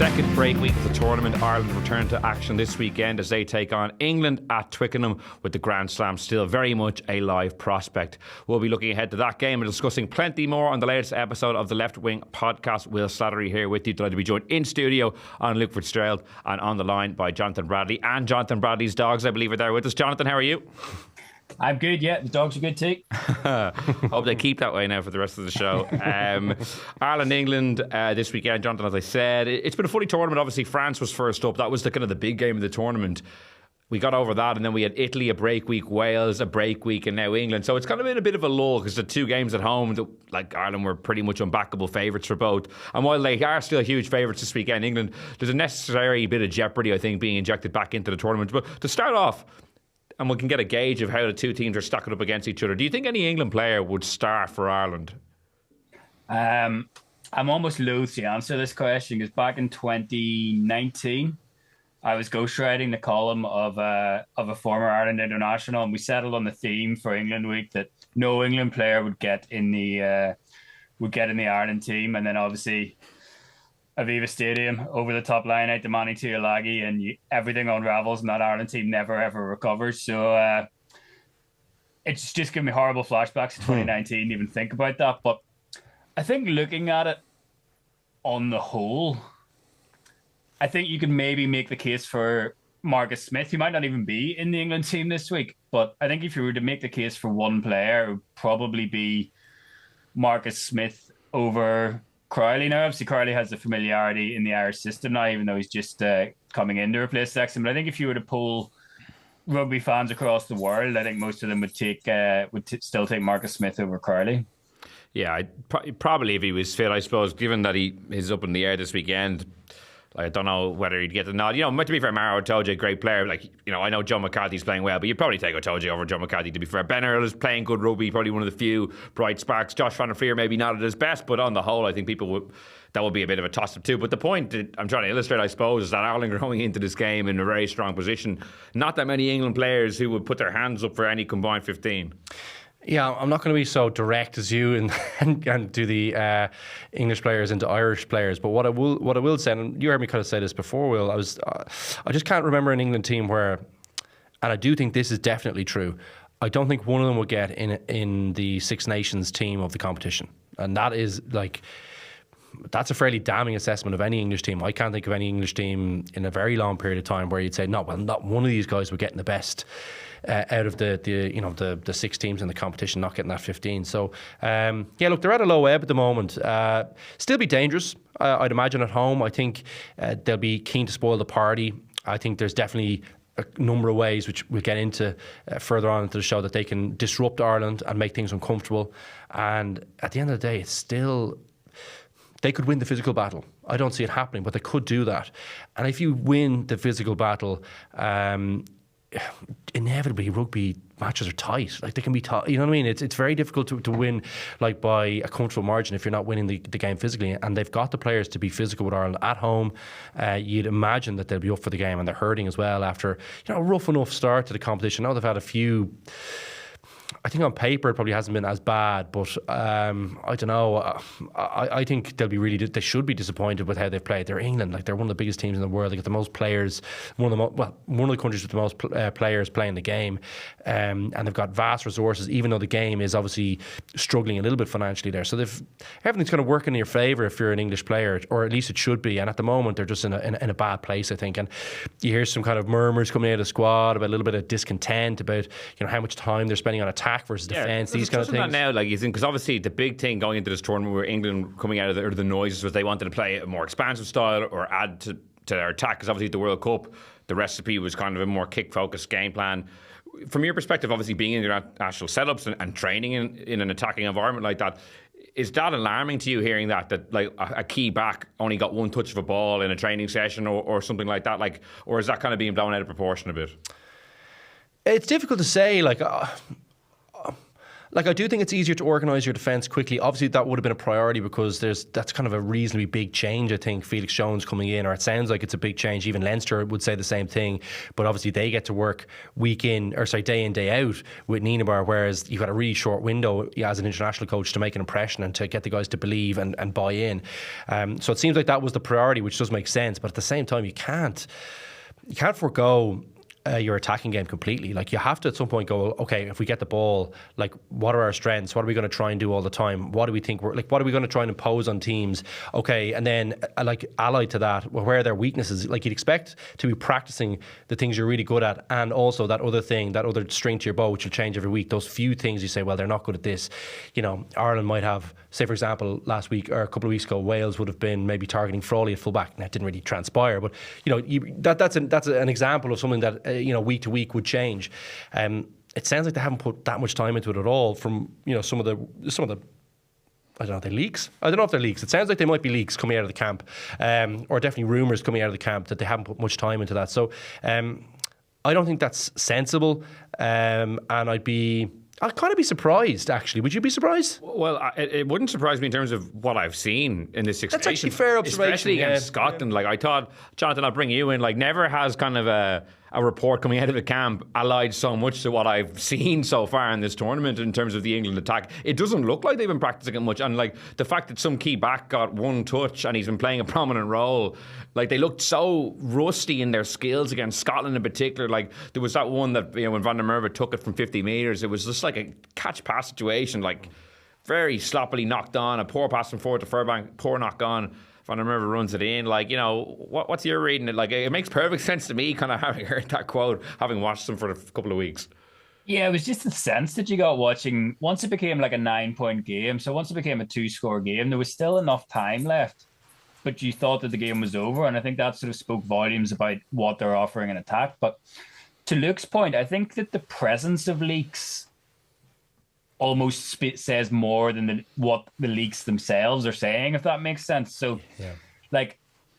second break week of the tournament, Ireland return to action this weekend as they take on England at Twickenham, with the Grand Slam still very much a live prospect. We'll be looking ahead to that game and discussing plenty more on the latest episode of the Left Wing podcast. Will Slattery here with you, delighted to be joined in studio on Luke Fitzgerald and on the line by Jonathan Bradley, and Jonathan Bradley's dogs, I believe, are there with us. Jonathan, how are you? I'm good, yeah. The dogs are good too. Hope they keep that way now for the rest of the show. Ireland, England this weekend, Jonathan, as I said. It's been a funny tournament. Obviously, France was first up. That was the kind of the big game of the tournament. We got over that, and then we had Italy a break week, Wales a break week, and now England. So it's kind of been a bit of a lull because the two games at home, like Ireland, were pretty much unbackable favourites for both. And while they are still huge favourites this weekend, England, there's a necessary bit of jeopardy, I think, being injected back into the tournament. But to start off, and we can get a gauge of how the two teams are stacking up against each other, do you think any England player would start for Ireland? I'm almost loath to answer this question because back in 2019, I was ghostwriting the column of a former Ireland international, and we settled on the theme for England Week that no England player would get in the Ireland team, and then obviously Aviva Stadium, over the top line out to Manny Tuilagi, and everything unravels, and that Ireland team never ever recovers. So it's just given me horrible flashbacks to 2019 to even think about that. But I think looking at it on the whole, I think you can maybe make the case for Marcus Smith, who might not even be in the England team this week. But I think if you were to make the case for one player, it would probably be Marcus Smith over Crowley. Now, obviously, Crowley has the familiarity in the Irish system now, even though he's just coming in to replace Sexton. But I think if you were to poll rugby fans across the world, I think most of them would still take Marcus Smith over Crowley. Yeah, probably if he was fit, I suppose, given that he is up in the air this weekend. I don't know whether he'd get the nod. To be fair, Maro Itoje, great player. I know Joe McCarthy's playing well, but you'd probably take Itoje over Joe McCarthy, to be fair. Ben Earl is playing good rugby, probably one of the few bright sparks. Josh Van der Fleer maybe not at his best, but on the whole, I think that would be a bit of a toss-up too. But the point that I'm trying to illustrate, I suppose, is that Ireland are going into this game in a very strong position. Not that many England players who would put their hands up for any combined 15. Yeah, I'm not going to be so direct as you and do the English players into Irish players. But what I will say, and you heard me kind of say this before, Will, I just can't remember an England team where, and I do think this is definitely true, I don't think one of them would get in the Six Nations team of the competition. And that is that's a fairly damning assessment of any English team. I can't think of any English team in a very long period of time where you'd say, no, well, not one of these guys would get in the best out of the six teams in the competition, not getting that 15. So look, they're at a low ebb at the moment. Still be dangerous, I'd imagine, at home. I think they'll be keen to spoil the party. I think there's definitely a number of ways, which we'll get into further on into the show, that they can disrupt Ireland and make things uncomfortable. And at the end of the day, it's still, they could win the physical battle. I don't see it happening, but they could do that. And if you win the physical battle, inevitably rugby matches are tight. They can be tight. You know what I mean? It's very difficult to win by a comfortable margin if you're not winning the game physically. And they've got the players to be physical with Ireland at home. You'd imagine that they'll be up for the game, and they're hurting as well after a rough enough start to the competition. Now they've had a few. I think on paper it probably hasn't been as bad, but I don't know. I think they should be disappointed with how they've played. They're England, they're one of the biggest teams in the world. They get the most players, one of the countries with the most players playing the game, and they've got vast resources. Even though the game is obviously struggling a little bit financially there, so everything's kind of working in your favour if you're an English player, or at least it should be. And at the moment they're just in a bad place, I think. And you hear some kind of murmurs coming out of the squad about a little bit of discontent about how much time they're spending on attack versus defence, these kind of things. Now, because obviously the big thing going into this tournament where England coming out of the noises was they wanted to play a more expansive style or add to their attack, because obviously the World Cup, the recipe was kind of a more kick-focused game plan. From your perspective, obviously being in your national setups and training in an attacking environment like that, is that alarming to you, hearing that a key back only got one touch of a ball in a training session or something like that? Or is that kind of being blown out of proportion a bit? It's difficult to say. Like, I do think it's easier to organise your defence quickly. Obviously, that would have been a priority because that's kind of a reasonably big change, I think, Felix Jones coming in, or it sounds like it's a big change. Even Leinster would say the same thing, but obviously they get to work day in, day out with Nienaber, whereas you've got a really short window as an international coach to make an impression and to get the guys to believe and buy in. So it seems like that was the priority, which does make sense, but at the same time, you can't forego your attacking game completely. Like, you have to at some point go, okay, if we get the ball, like, what are our strengths? What are we going to try and do all the time? What do we think what are we going to try and impose on teams? Okay, and then like, allied to that, where are their weaknesses? Like, you'd expect to be practicing the things you're really good at, and also that other thing, that other string to your bow, which will change every week. Those few things you say, well, they're not good at this. You know, Ireland might have, say for example, last week or a couple of weeks ago, Wales would have been maybe targeting Frawley at fullback. That didn't really transpire, but you know, that's an example of something that week to week would change. It sounds like they haven't put that much time into it at all. From some of the I don't know, they're leaks. I don't know if they're leaks. It sounds like they might be leaks coming out of the camp, or definitely rumours coming out of the camp that they haven't put much time into that. So I don't think that's sensible, and I'd kind of be surprised, actually. Would you be surprised? Well, it wouldn't surprise me in terms of what I've seen in this Six Nations. That's actually fair observation. Especially against Scotland. Like, I thought, Jonathan, I'll bring you in. Like, never has kind of a report coming out of the camp allied so much to what I've seen so far in this tournament in terms of the England attack. It doesn't look like they've been practicing it much. And, like, the fact that some key back got one touch and he's been playing a prominent role, like, they looked so rusty in their skills against Scotland in particular. Like, there was that one that, when Van der Merwe took it from 50 metres, it was just like a catch-pass situation, like, very sloppily knocked on, a poor pass from forward to Furbank, poor knock on. Van der Merwe runs it in. Like, what's your reading? It makes perfect sense to me, kind of having heard that quote, having watched them for a couple of weeks. Yeah, it was just the sense that you got watching. Once it became like a 9-point game, so once it became a 2-score game, there was still enough time left, but you thought that the game was over, and I think that sort of spoke volumes about what they're offering in attack. But to Luke's point, I think that the presence of leaks almost says more than what the leaks themselves are saying, if that makes sense. So, like,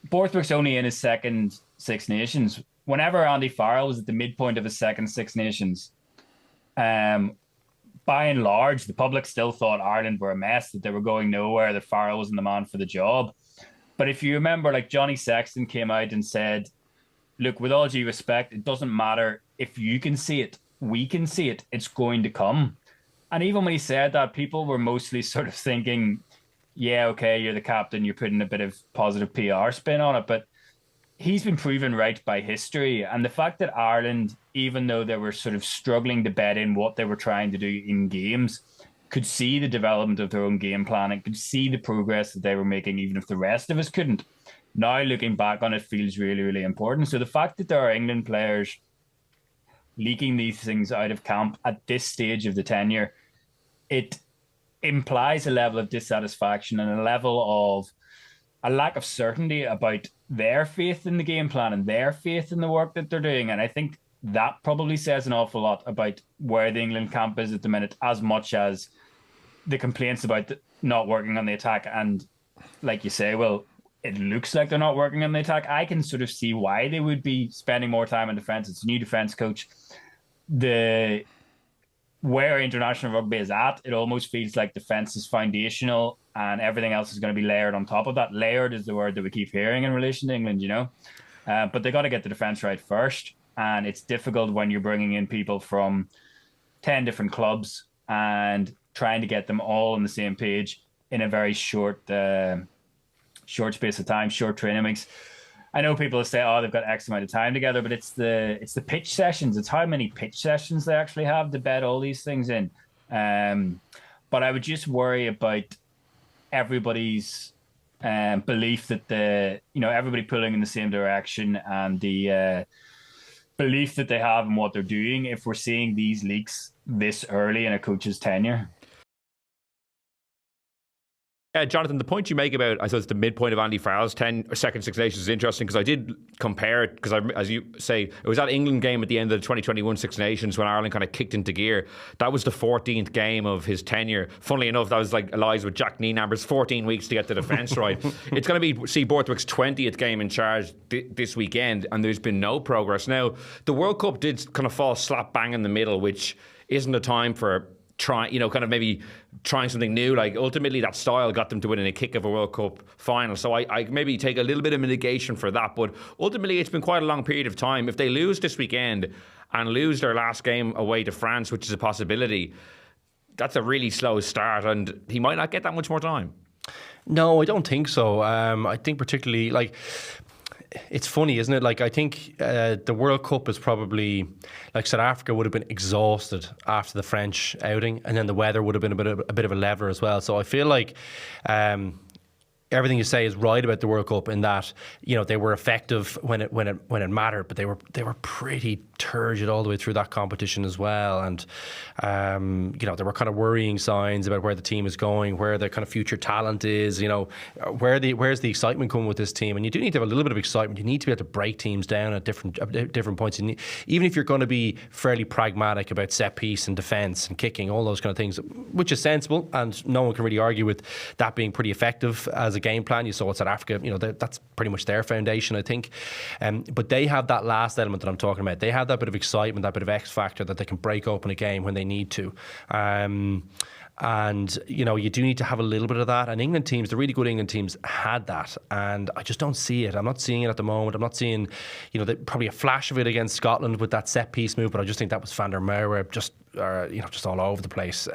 Borthwick's only in his second Six Nations. Whenever Andy Farrell was at the midpoint of his second Six Nations, by and large, the public still thought Ireland were a mess, that they were going nowhere, that Farrell wasn't the man for the job. But if you remember, like, Johnny Sexton came out and said, look, with all due respect, it doesn't matter if you can see it, we can see it, it's going to come. And even when he said that, people were mostly sort of thinking, yeah, okay, you're the captain, you're putting a bit of positive PR spin on it. But he's been proven right by history. And the fact that Ireland, even though they were sort of struggling to bet in what they were trying to do in games, could see the development of their own game plan and could see the progress that they were making, even if the rest of us couldn't. Now, looking back on it, feels really, really important. So the fact that there are England players leaking these things out of camp at this stage of the tenure, it implies a level of dissatisfaction and a level of a lack of certainty about their faith in the game plan and their faith in the work that they're doing. And I think that probably says an awful lot about where the England camp is at the minute, as much as the complaints about not working on the attack. And like you say, well, it looks like they're not working on the attack. I can sort of see why they would be spending more time on defence. It's a new defence coach. Where international rugby is at, it almost feels like defence is foundational and everything else is going to be layered on top of that. Layered is the word that we keep hearing in relation to England, but they got to get the defence right first. And it's difficult when you're bringing in people from 10 different clubs and trying to get them all on the same page in a very short space of time, short training weeks. I know people say, oh, they've got X amount of time together, but it's the pitch sessions. It's how many pitch sessions they actually have to bed all these things in. But I would just worry about everybody's belief that everybody pulling in the same direction and the belief that they have in what they're doing if we're seeing these leaks this early in a coach's tenure. Jonathan, the point you make about, I suppose, the midpoint of Andy Farrell's second Six Nations is interesting because I did compare it, because as you say, it was that England game at the end of the 2021 Six Nations when Ireland kind of kicked into gear. That was the 14th game of his tenure. Funnily enough, that was like Elias with Jack Nienaber's 14 weeks to get the defence right. It's going to be Borthwick's 20th game in charge this weekend, and there's been no progress. Now, the World Cup did kind of fall slap bang in the middle, which isn't a time for kind of maybe trying something new. Like ultimately that style got them to winning a kick of a World Cup final. So I maybe take a little bit of mitigation for that. But ultimately it's been quite a long period of time. If they lose this weekend and lose their last game away to France, which is a possibility, that's a really slow start and he might not get that much more time. No, I don't think so. I think particularly, like, it's funny, isn't it? Like, I think the World Cup is probably, like, South Africa would have been exhausted after the French outing, and then the weather would have been a bit of a lever as well. So I feel like everything you say is right about the World Cup in that, you know, they were effective when it mattered, but they were pretty turgid all the way through that competition as well. And you know, there were kind of worrying signs about where the team is going, where the kind of future talent is. You know, where's the excitement coming with this team? And you do need to have a little bit of excitement. You need to be able to break teams down at different points. And even if you're going to be fairly pragmatic about set piece and defence and kicking, all those kind of things, which is sensible, and no one can really argue with that being pretty effective as a game plan. You saw what South Africa, you know, that's pretty much their foundation, I think. But they have that last element that I'm talking about. They have that bit of excitement, that bit of X factor that they can break open a game when they need to. And, you know, you do need to have a little bit of that. And England teams, the really good England teams, had that. And I just don't see it. I'm not seeing it at the moment. I'm not seeing, you know, probably a flash of it against Scotland with that set piece move. But I just think that was Van der Merwe just all over the place.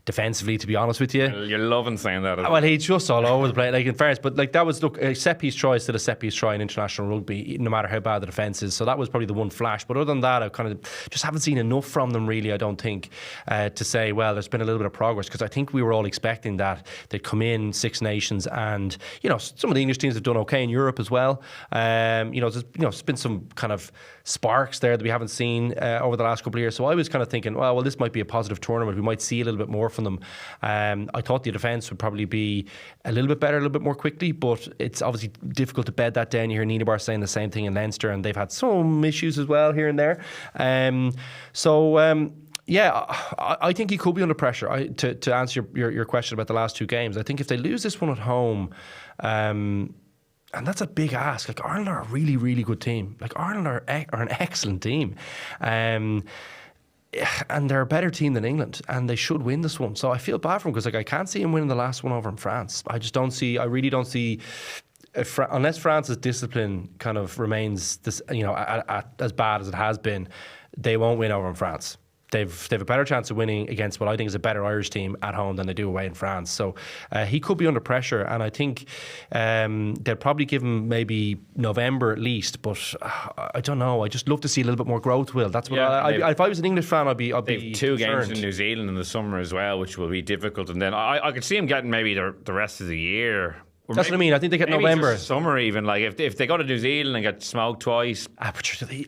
Defensively, to be honest with you. You're loving saying that. Well, he's just all over the place, like, in fairness. But like, that was, look, a set piece try is still a set piece try in international rugby, no matter how bad the defence is. So that was probably the one flash. But other than that, I kind of just haven't seen enough from them, really, I don't think, to say, well, there's been a little bit of progress. Because I think we were all expecting that they'd come in Six Nations, and, you know, some of the English teams have done okay in Europe as well. You know, there's been some kind of sparks there that we haven't seen over the last couple of years. So I was kind of thinking, well, this might be a positive tournament. We might see a little bit more from them. I thought the defence would probably be a little bit better, a little bit more quickly, but it's obviously difficult to bed that down. You hear Nienaber saying the same thing in Leinster, and they've had some issues as well here and there. Yeah, I think he could be under pressure. To answer your question about the last two games, I think if they lose this one at home, and that's a big ask. Like, Ireland are a really, really good team. Like, Ireland are an excellent team. And they're a better team than England, and they should win this one. So I feel bad for them, because, like, I can't see him winning the last one over in France. I really don't see, unless France's discipline kind of remains this, you know, as bad as it has been, they won't win over in France. They've a better chance of winning against what I think is a better Irish team at home than they do away in France. So he could be under pressure, and I think they'll probably give him maybe November at least. But I don't know. I just love to see a little bit more growth. Will, that's what if I was an English fan, I'd be. They've two games in New Zealand in the summer as well, which will be difficult. And then I could see him getting maybe the rest of the year. That's what I mean. I think they get November. Summer even. Like, if they go to New Zealand and get smoked twice.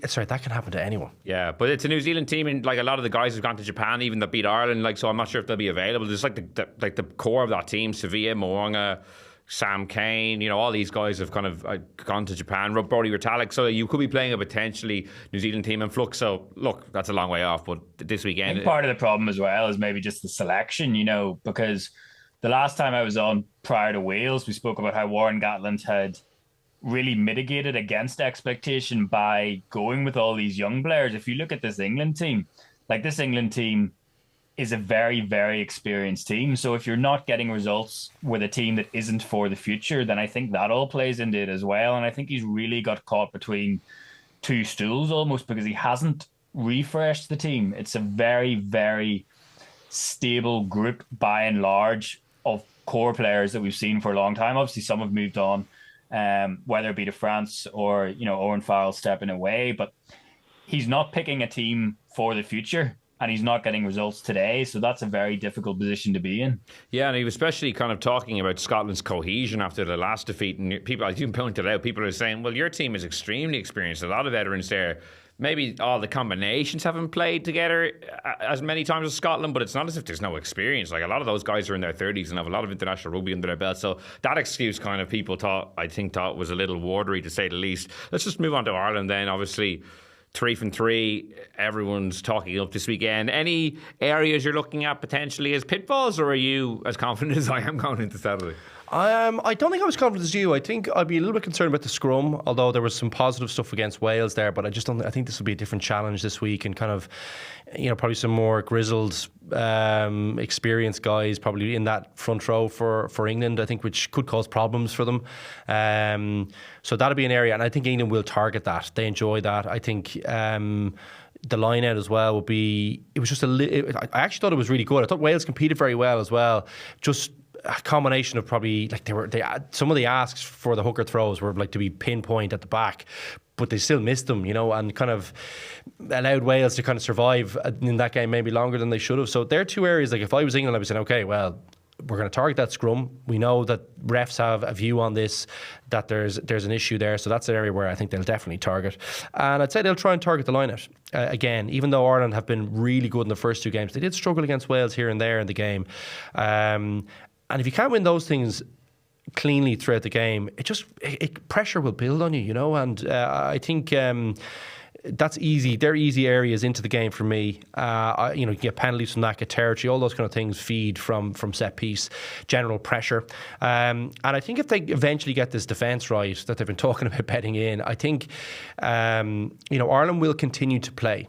Sorry, that can happen to anyone. Yeah, but it's a New Zealand team, and like a lot of the guys have gone to Japan even that beat Ireland. Like, so I'm not sure if they'll be available. There's like the core of that team: Sevilla, Mo'unga, Sam Cane. You know, all these guys have kind of gone to Japan. Brody Retallick. So you could be playing a potentially New Zealand team in flux. So look, that's a long way off. But this weekend, I think part of the problem as well is maybe just the selection. You know, because the last time I was on prior to Wales, we spoke about how Warren Gatland had really mitigated against expectation by going with all these young players. If you look at this England team, is a very, very experienced team. So if you're not getting results with a team that isn't for the future, then I think that all plays into it as well. And I think he's really got caught between two stools almost, because he hasn't refreshed the team. It's a very, very stable group by and large of core players that we've seen for a long time. Obviously, some have moved on, whether it be to France or, you know, Owen Farrell stepping away. But he's not picking a team for the future, and he's not getting results today. So that's a very difficult position to be in. Yeah, and he was especially kind of talking about Scotland's cohesion after the last defeat. And people, as you pointed out, people are saying, well, your team is extremely experienced. A lot of veterans there. Maybe all the combinations haven't played together as many times as Scotland, but it's not as if there's no experience. Like, a lot of those guys are in their 30s and have a lot of international rugby under their belt. So that excuse kind of people thought was a little watery, to say the least. Let's just move on to Ireland then. Obviously, 3 from 3, everyone's talking up this weekend. Any areas you're looking at potentially as pitfalls, or are you as confident as I am going into Saturday? I don't think I was confident as you. I think I'd be a little bit concerned about the scrum, although there was some positive stuff against Wales there. But I just don't. I think this will be a different challenge this week, and kind of, probably some more grizzled, experienced guys probably in that front row for England. I think which could cause problems for them. So that'll be an area, and I think England will target that. They enjoy that. I think. The line out as well would be. It was just I actually thought it was really good. I thought Wales competed very well as well. Just a combination of probably some of the asks for the hooker throws were like to be pinpoint at the back, but they still missed them, and kind of allowed Wales to kind of survive in that game maybe longer than they should have. So there are two areas. Like if I was England, I would say, okay, well, we're going to target that scrum. We know that refs have a view on this, that there's an issue there. So that's an area where I think they'll definitely target. And I'd say they'll try and target the line-out. Again, even though Ireland have been really good in the first two games, they did struggle against Wales here and there in the game. And if you can't win those things cleanly throughout the game, pressure will build on you, And I think that's easy. They're easy areas into the game for me. You get penalties from that, get territory, all those kind of things feed from set piece, general pressure. And I think if they eventually get this defence right that they've been talking about betting in, I think Ireland will continue to play.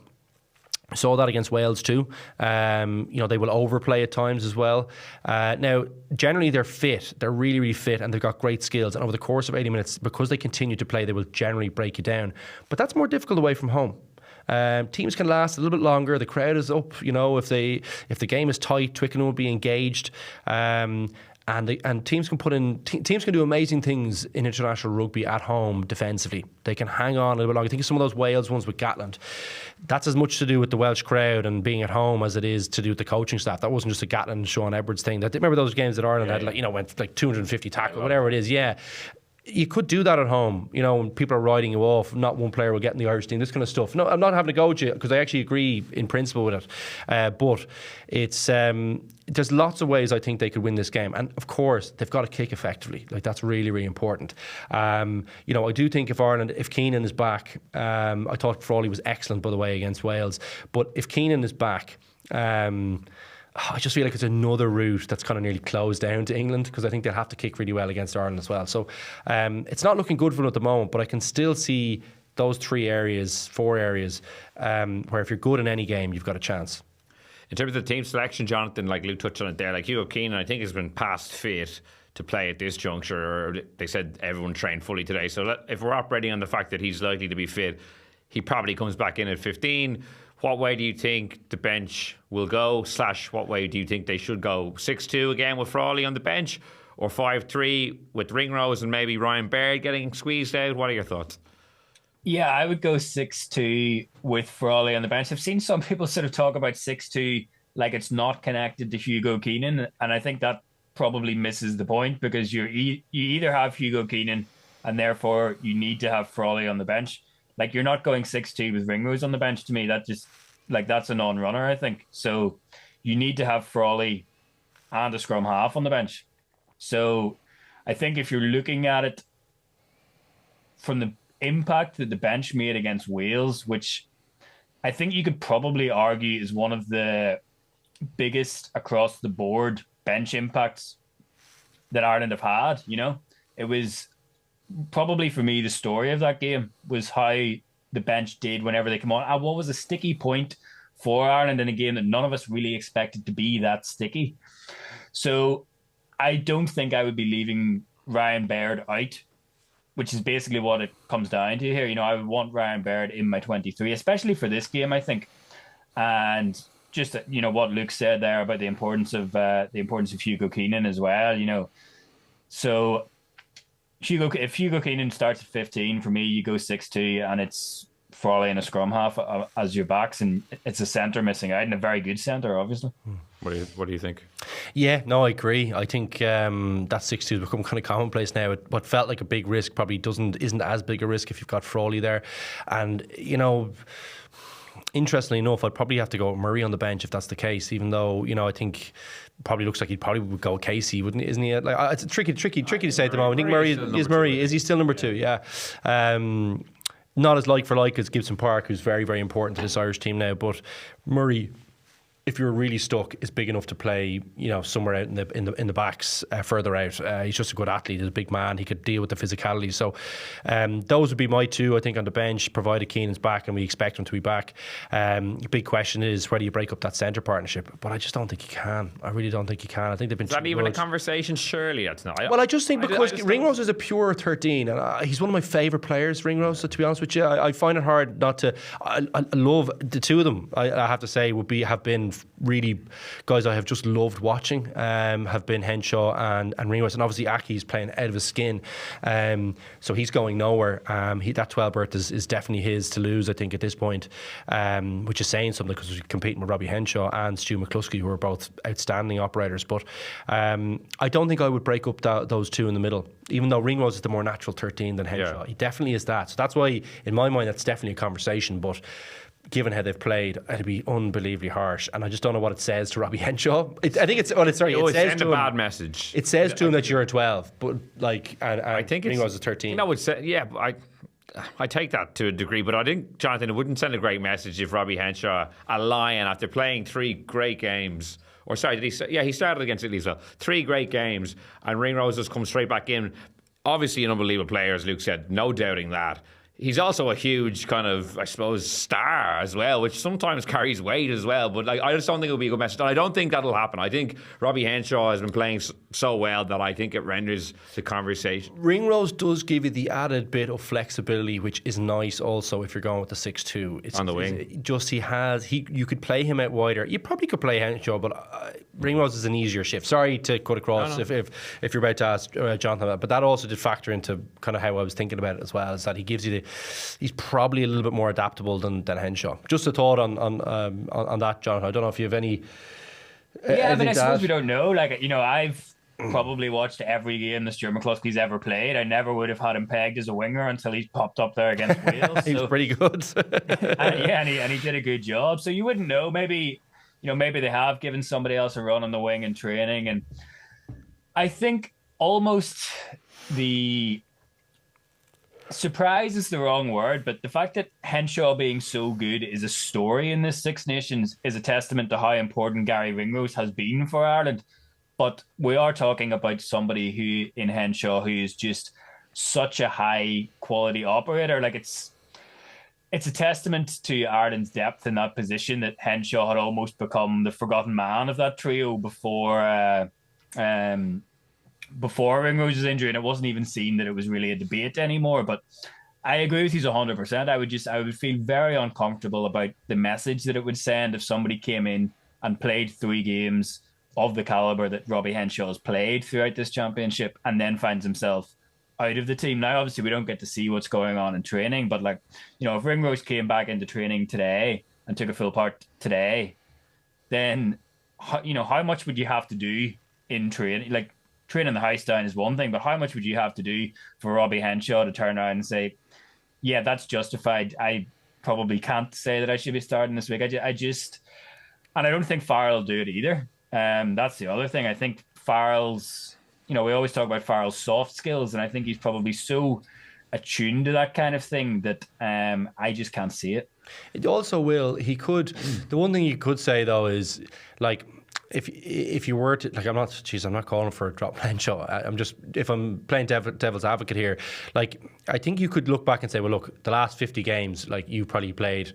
Saw that against Wales too. They will overplay at times as well. Now, generally they're fit. They're really, really fit, and they've got great skills. And over the course of 80 minutes, because they continue to play, they will generally break you down. But that's more difficult away from home. Teams can last a little bit longer. The crowd is up. If the game is tight, Twickenham will be engaged. And teams can do amazing things in international rugby at home defensively. They can hang on a little bit longer. I think of some of those Wales ones with Gatland. That's as much to do with the Welsh crowd and being at home as it is to do with the coaching staff. That wasn't just a Gatland, Sean Edwards thing. Remember those games that Ireland had, went like 250 tackles, whatever it is. Yeah. You could do that at home, when people are riding you off. Not one player will get in the Irish team, this kind of stuff. No, I'm not having to go with you because I actually agree in principle with it. But it's there's lots of ways I think they could win this game. And of course, they've got to kick effectively. That's really, really important. I do think if Keenan is back, I thought Frawley was excellent, by the way, against Wales. But if Keenan is back, I just feel like it's another route that's kind of nearly closed down to England, because I think they'll have to kick really well against Ireland as well. So it's not looking good for them at the moment, but I can still see those 4 areas, where if you're good in any game, you've got a chance. In terms of the team selection, Jonathan, like Luke touched on it there, like Hugo Keenan, I think has been past fit to play at this juncture, or they said everyone trained fully today. So if we're operating on the fact that he's likely to be fit, he probably comes back in at 15. What way do you think the bench will go, / what way do you think they should go? 6-2 again with Frawley on the bench, or 5-3 with Ringrose and maybe Ryan Baird getting squeezed out? What are your thoughts? Yeah, I would go 6-2 with Frawley on the bench. I've seen some people sort of talk about 6-2 like it's not connected to Hugo Keenan, and I think that probably misses the point, because you either have Hugo Keenan and therefore you need to have Frawley on the bench. Like, you're not going 6-2 with Ringrose on the bench. To me, that just, that's a non-runner, I think. So you need to have Frawley and a scrum half on the bench. So I think if you're looking at it from the impact that the bench made against Wales, which I think you could probably argue is one of the biggest across the board bench impacts that Ireland have had, it was probably, for me, the story of that game was how the bench did whenever they come on, and what was a sticky point for Ireland in a game that none of us really expected to be that sticky. So I don't think I would be leaving Ryan Baird out, which is basically what it comes down to here. I would want Ryan Baird in my 23, especially for this game, I think. And just what Luke said there about the importance of Hugo Keenan as well. So if Hugo Keenan starts at 15, for me, you go 6-2, and it's Frawley and a scrum half as your backs, and it's a centre missing out, and a very good centre, obviously. What do you think? Yeah, no, I agree. I think that 6-2 has become kind of commonplace now. What felt like a big risk probably isn't as big a risk if you've got Frawley there. And, interestingly enough, I'd probably have to go with Murray on the bench if that's the case, even though, I think probably looks like he probably would go Casey, wouldn't he? Isn't he? It's tricky to say at the moment. I think Murray is he still number 2? Yeah. Not as like for like as Gibson Park, who's very, very important to this Irish team now, but Murray if you're really stuck, is big enough to play, somewhere out in the backs, further out. He's just a good athlete. He's a big man. He could deal with the physicality. So those would be my two, I think, on the bench, provided Keenan's back, and we expect him to be back. The big question is, whether you break up that centre partnership. But I just don't think you can. I really don't think you can. I think they've been. Is that even a conversation? Surely that's not. Well, I just think because Ringrose is a pure 13, and he's one of my favourite players, Ringrose. So to be honest with you, I find it hard not to. I love the two of them. I have to say have been really guys I have just loved watching. Have been Henshaw and Ringrose, and obviously Aki's playing out of his skin. So he's going nowhere. That 12 berth is definitely his to lose, I think, at this point, which is saying something, because we're competing with Robbie Henshaw and Stu McCluskey, who are both outstanding operators. But I don't think I would break up those two in the middle, even though Ringrose is the more natural 13 than Henshaw. He definitely is that. So that's why, in my mind, that's definitely a conversation. But given how they've played, it'd be unbelievably harsh, and I just don't know what it says to Robbie Henshaw. I think it's it says to him a bad message. It says to him that you're a 12, but I think Ringrose is a 13. I take that to a degree, but I think, Jonathan, it wouldn't send a great message if Robbie Henshaw, a lion, after playing 3 great games. Or sorry, he started against Italy as well. 3 great games, and Ringrose has come straight back in. Obviously an unbelievable player, as Luke said, no doubting that. He's also a huge kind of, I suppose, star as well, which sometimes carries weight as well. But I just don't think it would be a good message. And I don't think that'll happen. I think Robbie Henshaw has been playing so well that I think it renders the conversation. Ringrose does give you the added bit of flexibility, which is nice also if you're going with the 6'2". It's on the wing. You could play him out wider. You probably could play Henshaw, but Ringrose is an easier shift. Sorry to cut across if you're about to ask Jonathan that, but that also did factor into kind of how I was thinking about it as well, is that he gives you he's probably a little bit more adaptable than Henshaw. Just a thought on that, Jonathan. I don't know if you have any. I suppose we don't know. I've probably watched every game that Stuart McCluskey's ever played. I never would have had him pegged as a winger until he's popped up there against Wales. He's pretty good. and he did a good job. So you wouldn't know. Maybe they have given somebody else a run on the wing in training, and I think almost the surprise is the wrong word, but the fact that Henshaw being so good is a story in this Six Nations is a testament to how important Gary Ringrose has been for Ireland. But we are talking about somebody who, in Henshaw, who is just such a high quality operator. It's a testament to Ireland's depth in that position that Henshaw had almost become the forgotten man of that trio before Ringrose's injury, and it wasn't even seen that it was really a debate anymore. But I agree with you 100%. I would feel very uncomfortable about the message that it would send if somebody came in and played 3 games of the caliber that Robbie Henshaw has played throughout this championship and then finds himself out of the team. Now, obviously, we don't get to see what's going on in training, but if Ringrose came back into training today and took a full part today, then how much would you have to do in training? Training the house down is one thing, but how much would you have to do for Robbie Henshaw to turn around and say, yeah, that's justified. I probably can't say that I should be starting this week. And I don't think Farrell will do it either. That's the other thing. I think Farrell's, we always talk about Farrell's soft skills, and I think he's probably so attuned to that kind of thing that I just can't see it. It also will. The one thing you could say though is if you were to I'm not calling for a drop Henshaw. If I'm playing devil's advocate here, I think you could look back and say, well, look, the last 50 games, you probably played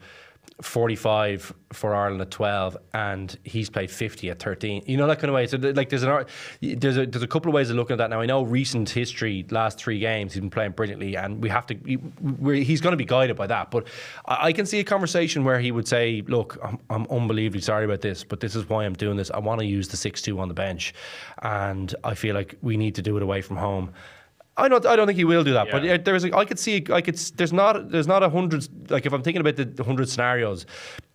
45 for Ireland at 12, and he's played 50 at 13. That kind of way. So there's a couple of ways of looking at that. Now I know recent history, last 3 games, he's been playing brilliantly, and he's going to be guided by that. But I can see a conversation where he would say, "Look, I'm unbelievably sorry about this, but this is why I'm doing this. I want to use the 6'2" on the bench, and I feel like we need to do it away from home." I don't think he will do that, yeah. But there's not 100. If I'm thinking about the 100 scenarios,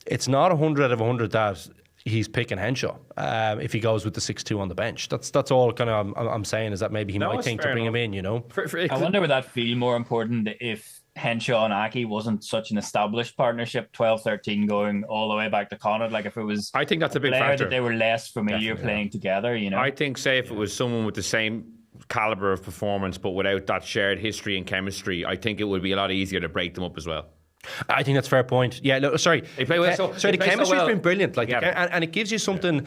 it's not 100 out of 100 that he's picking Henshaw if he goes with the 6'2" on the bench. That's all kind of I'm saying, is that maybe he might think to bring him in. I wonder would that feel more important if Henshaw and Aki wasn't such an established partnership, 12-13 going all the way back to Connacht. If it was, I think that's a big factor that they were less familiar playing together. I think, say, if it was someone with the same caliber of performance but without that shared history and chemistry, I think it would be a lot easier to break them up as well. I think that's a fair point. Yeah, no, sorry. They play well. The chemistry's been brilliant. Like, and it gives you something.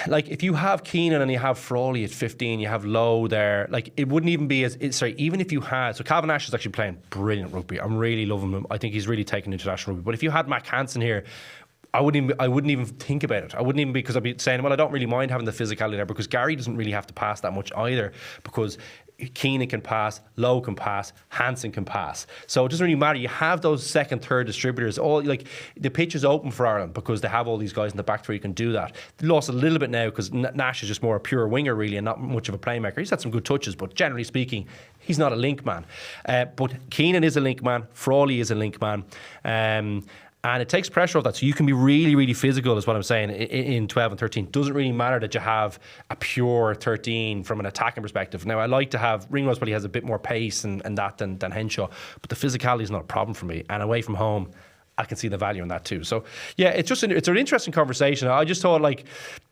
Like, if you have Keenan and you have Frawley at 15, you have Lowe there, like, it wouldn't even be even if you had, so Calvin Nash is actually playing brilliant rugby. I'm really loving him. I think he's really taken international rugby. But if you had Matt Hansen here, I wouldn't even think about it. I wouldn't even, because I'd be saying, well, I don't really mind having the physicality there, because Gary doesn't really have to pass that much either, because Keenan can pass, Lowe can pass, Hansen can pass. So it doesn't really matter. You have those second, third distributors. All, like, the pitch is open for Ireland because they have all these guys in the back three who can do that. They lost a little bit now because Nash is just more a pure winger really and not much of a playmaker. He's had some good touches, but generally speaking, he's not a link man. But Keenan is a link man. Frawley is a link man. And it takes pressure off that. So you can be really, really physical, is what I'm saying, in 12 and 13. It doesn't really matter that you have a pure 13 from an attacking perspective. Now, I like to have, Ringrose probably has a bit more pace and that than Henshaw, but the physicality is not a problem for me. And away from home, I can see the value in that too. So, yeah, it's an interesting conversation. I just thought, like,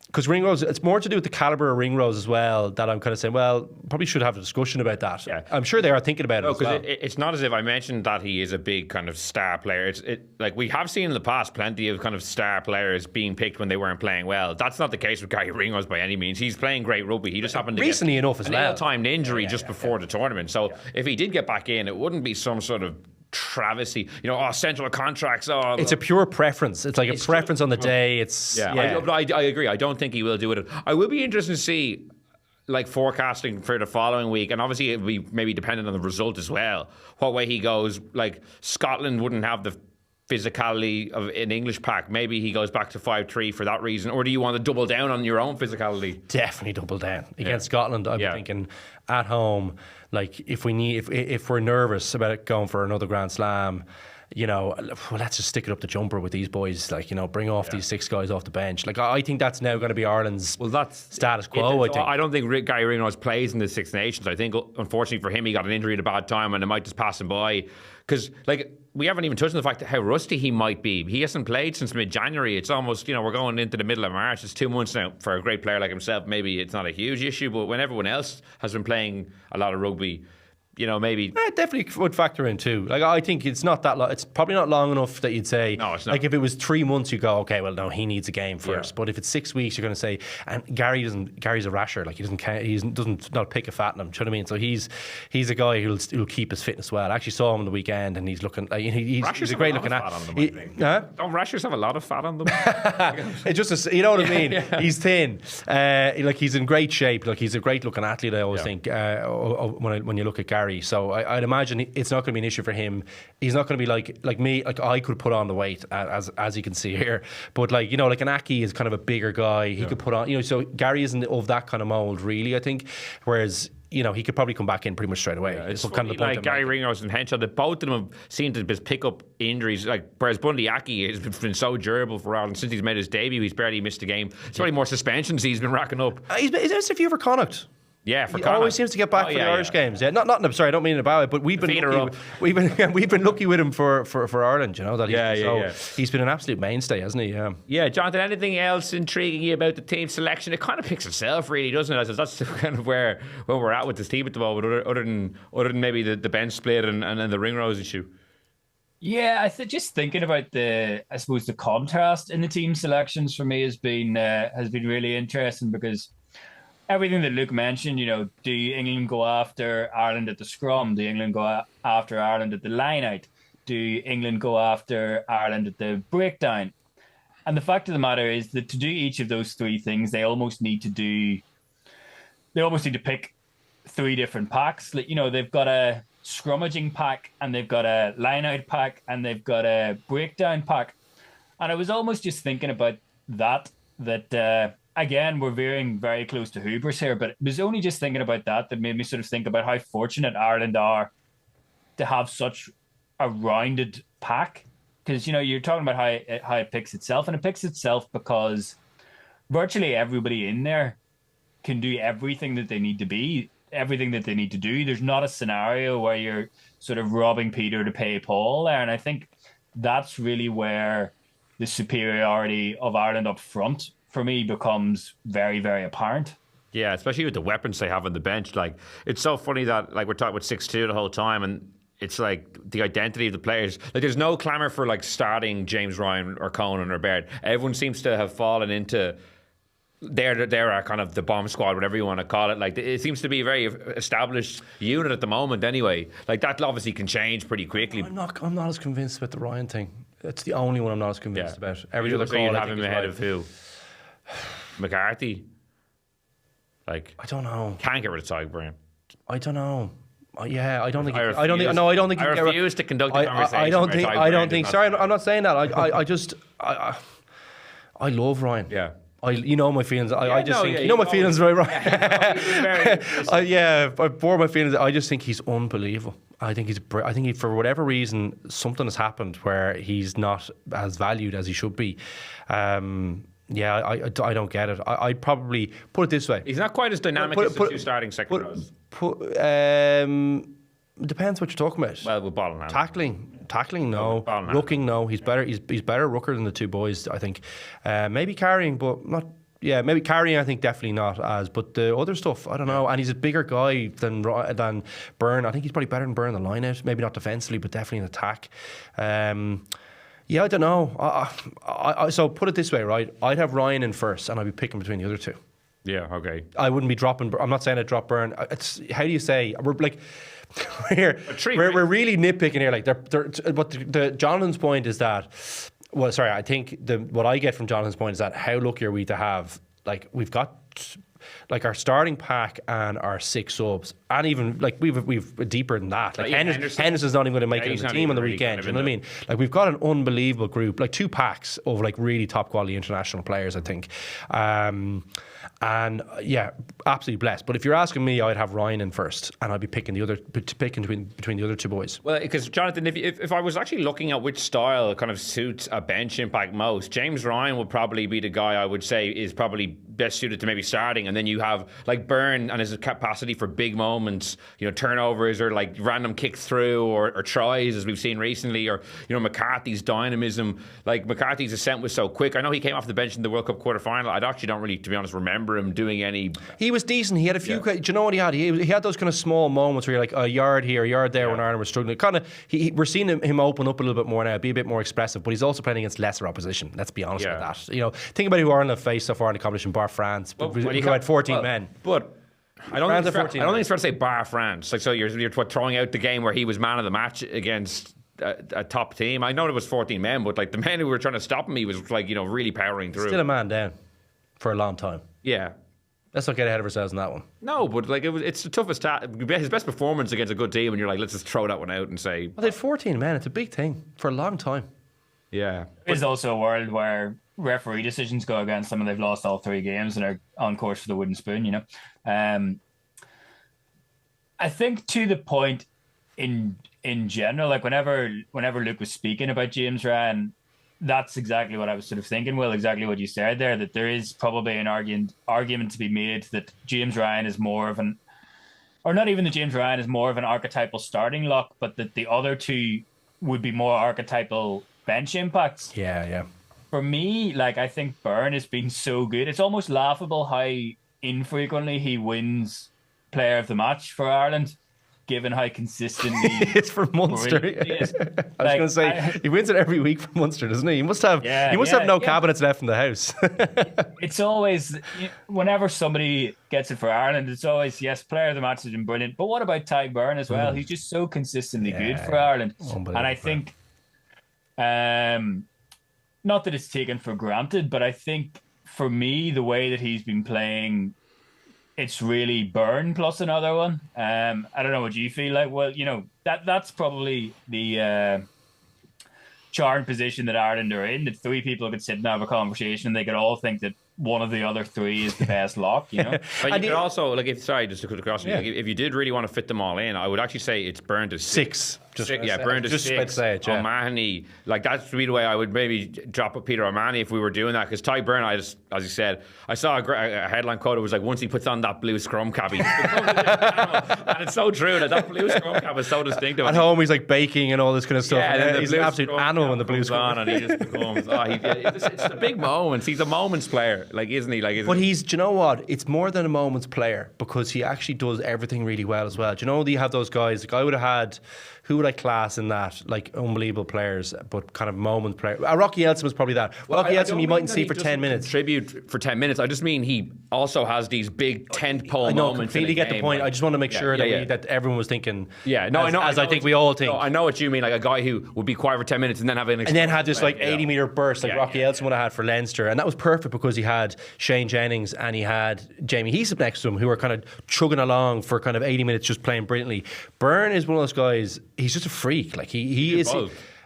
because Ringrose, it's more to do with the calibre of Ringrose as well, that I'm kind of saying, well, probably should have a discussion about that. Yeah. I'm sure they are thinking about it as well. It's not as if I mentioned that he is a big kind of star player. Like, we have seen in the past plenty of kind of star players being picked when they weren't playing well. That's not the case with Gary Ringrose by any means. He's playing great rugby. He just happened to recently enough as well. An ill-timed injury just before the tournament. So if he did get back in, it wouldn't be some sort of travesty, central contracts. It's a pure preference. It's like a preference on the day. I agree. I don't think he will do it. I will be interested to see, like, forecasting for the following week, and obviously it'll be maybe dependent on the result as well, what way he goes. Like, Scotland wouldn't have the physicality of an English pack. Maybe he goes back to 5-3 for that reason. Or do you want to double down on your own physicality? Definitely double down against Scotland. I'm thinking at home, like, if we're nervous about it going for another Grand Slam, let's just stick it up the jumper with these boys. Like, bring off these 6 guys off the bench. Like, I think that's now going to be Ireland's status quo. I don't think Gary Ringrose plays in the Six Nations. I think, unfortunately for him, he got an injury at a bad time and it might just pass him by. Because, like, we haven't even touched on the fact that how rusty he might be. He hasn't played since mid-January. It's almost, we're going into the middle of March. It's 2 months now. For a great player like himself, maybe it's not a huge issue, but when everyone else has been playing a lot of rugby, maybe... It definitely would factor in too. Like, I think it's not that long. It's probably not long enough that you'd say... No, it's not. Like, if it was 3 months, you go, okay, well, no, he needs a game first. Yeah. But if it's 6 weeks, you're going to say... And Gary's a rasher. Like, he doesn't not pick a fat in him. Do you know what I mean? So he's a guy who'll keep his fitness well. I actually saw him on the weekend, and he's looking... he's a great looking athlete. Don't rashers have a lot of fat on them? It's just, you know what I mean? Yeah. He's thin. Like, he's in great shape. Like, he's a great looking athlete, I always think, when you look at Gary. So I'd imagine it's not going to be an issue for him. He's not going to be like me. Like, I could put on the weight, as you can see here. But, like, like an Aki is kind of a bigger guy. He could put on, so Gary isn't of that kind of mould, really, I think. Whereas, he could probably come back in pretty much straight away. It's kind of the point, like Gary Ringrose and Henshaw, both of them have seemed to pick up injuries. Like, whereas Bundy Aki has been so durable for Ireland since he's made his debut. He's barely missed a game. It's probably more suspensions he's been racking up. Is this a few for Connacht? Yeah, for he always seems to get back for the Irish games. Yeah, not. Sorry, I don't mean it about it, but we've been lucky. We've been lucky with him for Ireland. He's been an absolute mainstay, hasn't he? Yeah. Yeah, Jonathan. Anything else intriguing you about the team selection? It kind of picks itself, really, doesn't it? That's kind of where we're at with this team at the moment. Other than maybe the bench split and the Ringrose issue. Yeah, just thinking about the contrast in the team selections for me has been really interesting, because everything that Luke mentioned, do England go after Ireland at the scrum? Do England go after Ireland at the line-out? Do England go after Ireland at the breakdown? And the fact of the matter is that to do each of those 3 things, they almost need to pick 3 different packs. Like, they've got a scrummaging pack, and they've got a line-out pack, and they've got a breakdown pack. And I was almost just thinking about that again, we're veering very close to hubris here, but it was only just thinking about that made me sort of think about how fortunate Ireland are to have such a rounded pack. Because, you're talking about how it picks itself, and it picks itself because virtually everybody in there can do everything that they need to be, everything that they need to do. There's not a scenario where you're sort of robbing Peter to pay Paul there. And I think that's really where the superiority of Ireland up front for me becomes very, very apparent. Yeah, especially with the weapons they have on the bench. Like, it's so funny that, like, we're talking about 6-2 the whole time, and it's like the identity of the players. Like, there's no clamour for like starting James Ryan or Conan or Baird. Everyone seems to have fallen into they're kind of the bomb squad, whatever you want to call it. Like, it seems to be a very established unit at the moment. Anyway, like that obviously can change pretty quickly. I'm not as convinced about the Ryan thing. It's the only one I'm not as convinced about. Every other So call, you'd I have think him is ahead right. of who? McCarthy. Like, I don't know. can't get rid of Tyburn. I don't know. Yeah, I don't think. I I don't think. No, I don't think. I you can get rid- refuse to conduct a conversation. I don't where think. Ty I don't Burn think. does Sorry, not- I'm not saying that. I love Ryan. Yeah. You know my feelings. I just no, think yeah, you know my you feelings, right? Right. Very- Yeah, I bore my feelings. I just think he's unbelievable. I think for whatever reason something has happened where he's not as valued as he should be. Yeah, I don't get it. I'd probably put it this way. He's not quite as dynamic as the two starting second rows. It depends what you're talking about. Well, with ball in hand. Tackling, no. ball in hand. Rucking, no. He's better. He's better rucker than the two boys, I think. Maybe carrying, but not. Yeah, maybe carrying. I think definitely not as. But the other stuff, I don't know. And he's a bigger guy than Byrne. I think he's probably better than Byrne in the line out. Maybe not defensively, but definitely in attack. Yeah, I don't know. So put it this way, right? I'd have Ryan in first, and I'd be picking between the other two. Yeah, okay. I wouldn't be dropping. I'm not saying I'd drop Byrne. It's how do you say? We're like we're really nitpicking here. Like, but the Jonathan's point is that. Well, sorry, I think what I get from Jonathan's point is that how lucky are we to have, like, we've got like our starting pack and our 6 subs, and even like we've deeper than that. Like, Henderson's not even going to make it into the team on the weekend. You know what I mean? Like, we've got an unbelievable group, like 2 packs of like really top quality international players, I think. And yeah, absolutely blessed. But if you're asking me, I'd have Ryan in first, and I'd be picking between the other 2 boys. Well, because Jonathan, if I was actually looking at which style kind of suits a bench impact most, James Ryan would probably be the guy I would say is probably best suited to maybe starting, and then you have like Byrne and his capacity for big moments, you know, turnovers or like random kicks through or tries as we've seen recently, or you know, McCarthy's dynamism. Like, McCarthy's ascent was so quick. I know he came off the bench in the World Cup quarter-final. I actually don't really, to be honest, remember him doing any. He was decent. He had a few. Do you know what he had? He had those kind of small moments where you're like a yard here, a yard there when Ireland was struggling. Kind of, we're seeing him open up a little bit more now, be a bit more expressive. But he's also playing against lesser opposition. Let's be honest with that. You know, think about who Ireland have faced so far in the competition, bar France. We had 14 men. But I don't think it's fair to say bar France. Like, so you're throwing out the game where he was man of the match against a top team. I know it was 14 men, but like the men who were trying to stop him, he was like, you know, really powering through. Still a man down for a long time. Yeah. Let's not get ahead of ourselves in that one. No, but like it's the toughest. His best performance against a good team, and you're like, let's just throw that one out and say. Well, they had 14 men. It's a big thing for a long time. Yeah. There's also a world where referee decisions go against them and they've lost all 3 games and are on course for the wooden spoon, you know. I think to the point in general, like whenever Luke was speaking about James Ryan, that's exactly what I was sort of thinking, Will, exactly what you said there, that there is probably an argument to be made that James Ryan is more of an, or not even that James Ryan is more of an archetypal starting lock, but that the other 2 would be more archetypal bench impacts. Yeah. For me, like, I think Byrne has been so good. It's almost laughable how infrequently he wins player of the match for Ireland, given how consistently it's for Munster. He is. I was going to say, he wins it every week for Munster, doesn't he? He must have no cabinets left in the house. It's always, whenever somebody gets it for Ireland, it's always, yes, player of the match has been brilliant. But what about Ty Byrne as well? He's just so consistently good for Ireland. And I think, not that it's taken for granted, but I think for me, the way that he's been playing, it's really Byrne plus another one. I don't know what you feel like. Well, you know, that's probably the charmed position that Ireland are in, that 3 people could sit and have a conversation and they could all think that one of the other 3 is the best lock, you know. But you could also, like, just to cut across, like, if you did really want to fit them all in, I would actually say it's Byrne to 6. Byrne to 6. O'Mahony, like, that's the way I would maybe drop a Peter O'Mahony if we were doing that, because Ty Byrne, as you said, I saw a headline quote. It was like, once he puts on that blue scrum cap, and it's so true that blue scrum cap is so distinctive. At home, he's like baking and all this kind of stuff. Yeah, he's an absolute animal in the blue scrum. And he just becomes. It's the big moments. He's a moments player, like, isn't he? Like, but do you know what? It's more than a moments player, because he actually does everything really well as well. Do you know, you have those guys? Like, who would like class in that, like unbelievable players, but kind of moment player. Rocky Elson was probably that. Rocky Elson you mightn't see for 10 minutes. Contribute for 10 minutes. I just mean he also has these big tentpole I know, moments. completely get the point. Like, I just want to make sure that everyone was thinking. Yeah, no, I think we all think. No, I know what you mean. Like a guy who would be quiet for 10 minutes and then have an and then had this like 80-meter burst like Rocky Elson would have had for Leinster, and that was perfect because he had Shane Jennings and he had Jamie Heaslip next to him, who were kind of chugging along for kind of 80 minutes, just playing brilliantly. Byrne is one of those guys. He's just a freak. Like he is.